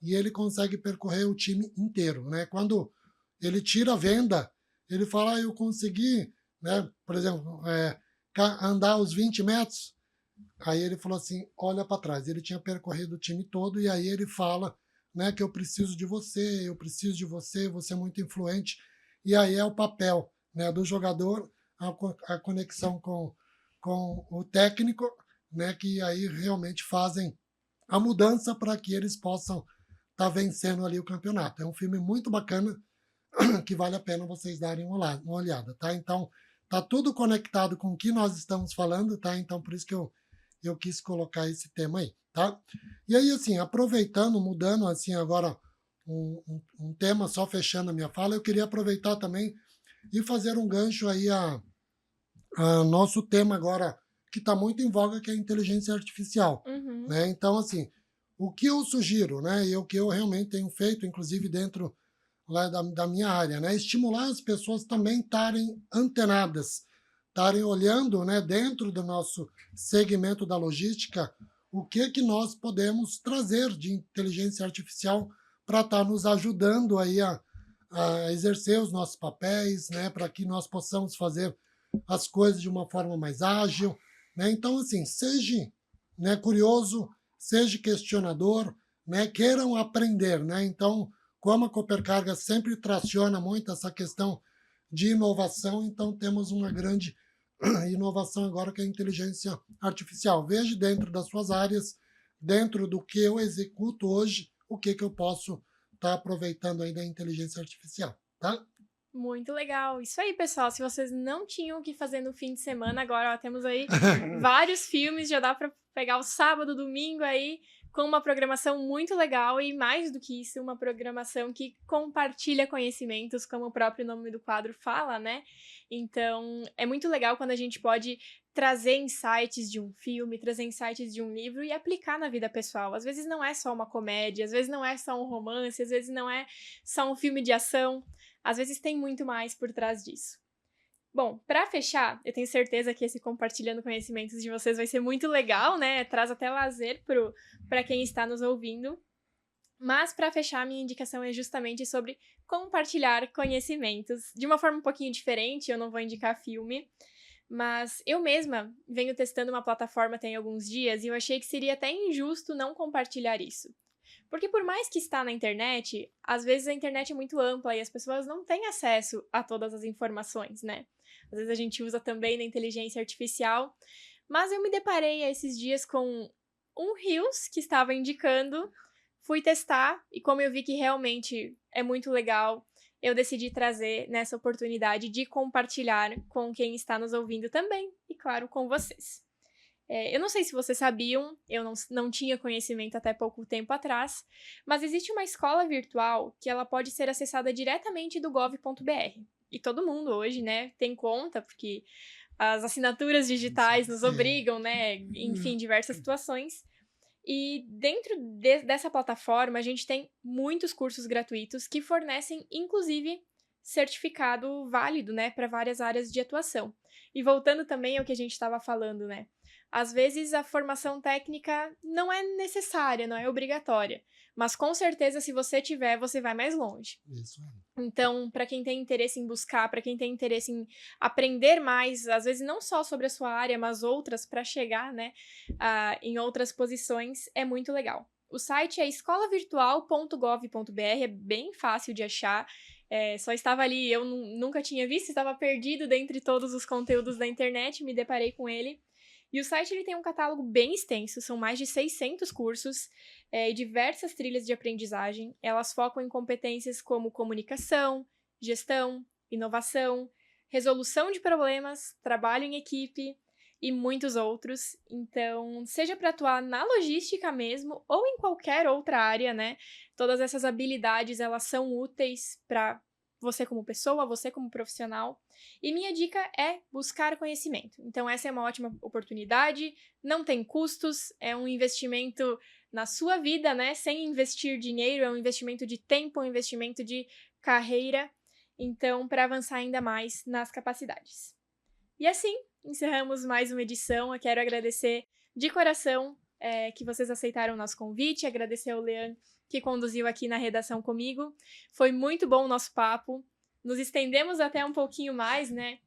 e ele consegue percorrer o time inteiro, né? Quando ele tira a venda, ele fala, eu consegui, né, por exemplo, andar os 20 metros. Aí ele falou assim, olha para trás. Ele tinha percorrido o time todo e aí ele fala, né, que eu preciso de você, você é muito influente. E aí é o papel, né, do jogador, a conexão com o técnico, né, que aí realmente fazem a mudança para que eles possam estar vencendo ali o campeonato. É um filme muito bacana que vale a pena vocês darem uma olhada, tá? Então, tá tudo conectado com o que nós estamos falando, tá? Então, por isso que eu quis colocar esse tema aí, tá? E aí, assim, aproveitando, mudando, assim, agora um tema, só fechando a minha fala, eu queria aproveitar também e fazer um gancho aí a nosso tema agora, que está muito em voga, que é a inteligência artificial, né? Então, assim, o que eu sugiro, né, e o que eu realmente tenho feito, inclusive dentro lá da minha área, né, estimular as pessoas também estarem antenadas, estarem olhando, né, dentro do nosso segmento da logística, o que nós podemos trazer de inteligência artificial para estar nos ajudando aí a exercer os nossos papéis, né, para que nós possamos fazer as coisas de uma forma mais ágil, né? Então, assim, seja, né, curioso, seja questionador, né, queiram aprender, né? Então, como a Coopercarga sempre traciona muito essa questão de inovação, então temos uma grande inovação agora que é a inteligência artificial. Veja dentro das suas áreas, dentro do que eu executo hoje, o que eu posso estar aproveitando aí da inteligência artificial, tá? Muito legal. Isso aí, pessoal. Se vocês não tinham o que fazer no fim de semana, agora ó, temos aí vários filmes, já dá pra pegar o sábado, domingo aí, com uma programação muito legal e, mais do que isso, uma programação que compartilha conhecimentos, como o próprio nome do quadro fala, né? Então, é muito legal quando a gente pode trazer insights de um filme, trazer insights de um livro e aplicar na vida pessoal. Às vezes não é só uma comédia, às vezes não é só um romance, às vezes não é só um filme de ação, às vezes tem muito mais por trás disso. Bom, para fechar, eu tenho certeza que esse compartilhando conhecimentos de vocês vai ser muito legal, né? Traz até lazer para quem está nos ouvindo. Mas para fechar, minha indicação é justamente sobre compartilhar conhecimentos de uma forma um pouquinho diferente. Eu não vou indicar filme, mas eu mesma venho testando uma plataforma tem alguns dias e eu achei que seria até injusto não compartilhar isso. Porque por mais que está na internet, às vezes a internet é muito ampla e as pessoas não têm acesso a todas as informações, né? Às vezes a gente usa também na inteligência artificial, mas eu me deparei esses dias com um Reels que estava indicando, fui testar e como eu vi que realmente é muito legal, eu decidi trazer nessa oportunidade de compartilhar com quem está nos ouvindo também e, claro, com vocês. Eu não sei se vocês sabiam, eu não tinha conhecimento até pouco tempo atrás, mas existe uma escola virtual que ela pode ser acessada diretamente do gov.br. E todo mundo hoje, né, tem conta, porque as assinaturas digitais nos obrigam, né, enfim, diversas situações. E dentro dessa plataforma, a gente tem muitos cursos gratuitos que fornecem, inclusive, certificado válido, né, para várias áreas de atuação. E voltando também ao que a gente estava falando, né, às vezes a formação técnica não é necessária, não é obrigatória, mas com certeza se você tiver, você vai mais longe. Isso aí. Então, para quem tem interesse em buscar, para quem tem interesse em aprender mais, às vezes não só sobre a sua área, mas outras para chegar, né, em outras posições, é muito legal. O site é escolavirtual.gov.br, é bem fácil de achar. Só estava ali, eu nunca tinha visto, estava perdido dentre todos os conteúdos da internet, me deparei com ele. E o site ele tem um catálogo bem extenso, são mais de 600 cursos e diversas trilhas de aprendizagem. Elas focam em competências como comunicação, gestão, inovação, resolução de problemas, trabalho em equipe e muitos outros. Então, seja para atuar na logística mesmo ou em qualquer outra área, né? Todas essas habilidades, elas são úteis para você como pessoa, você como profissional. E minha dica é buscar conhecimento. Então, essa é uma ótima oportunidade, não tem custos, é um investimento na sua vida, né? Sem investir dinheiro, é um investimento de tempo, um investimento de carreira. Então, para avançar ainda mais nas capacidades. E assim, encerramos mais uma edição. Eu quero agradecer de coração que vocês aceitaram o nosso convite, agradecer ao Leandro que conduziu aqui na redação comigo. Foi muito bom o nosso papo. Nos estendemos até um pouquinho mais, né?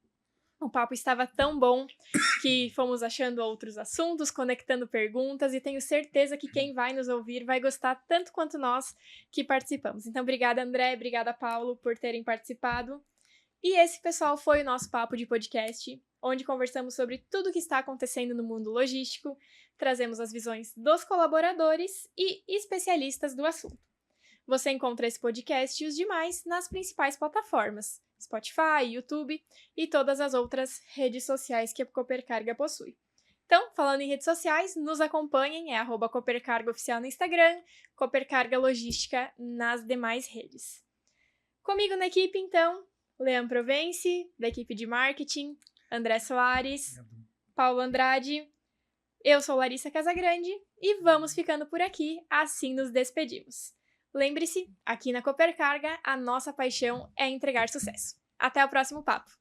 O papo estava tão bom que fomos achando outros assuntos, conectando perguntas e tenho certeza que quem vai nos ouvir vai gostar tanto quanto nós que participamos. Então, obrigada, André, obrigada, Paulo, por terem participado. E esse, pessoal, foi o nosso papo de podcast, onde conversamos sobre tudo o que está acontecendo no mundo logístico, trazemos as visões dos colaboradores e especialistas do assunto. Você encontra esse podcast e os demais nas principais plataformas, Spotify, YouTube e todas as outras redes sociais que a Copercarga possui. Então, falando em redes sociais, nos acompanhem, é @CopercargaOficial no Instagram, Copercarga Logística nas demais redes. Comigo na equipe, então, Leandro Provence, da equipe de marketing, André Soares, Paulo Andrade, eu sou Larissa Casagrande e vamos ficando por aqui, assim nos despedimos. Lembre-se, aqui na Copercarga, a nossa paixão é entregar sucesso. Até o próximo papo!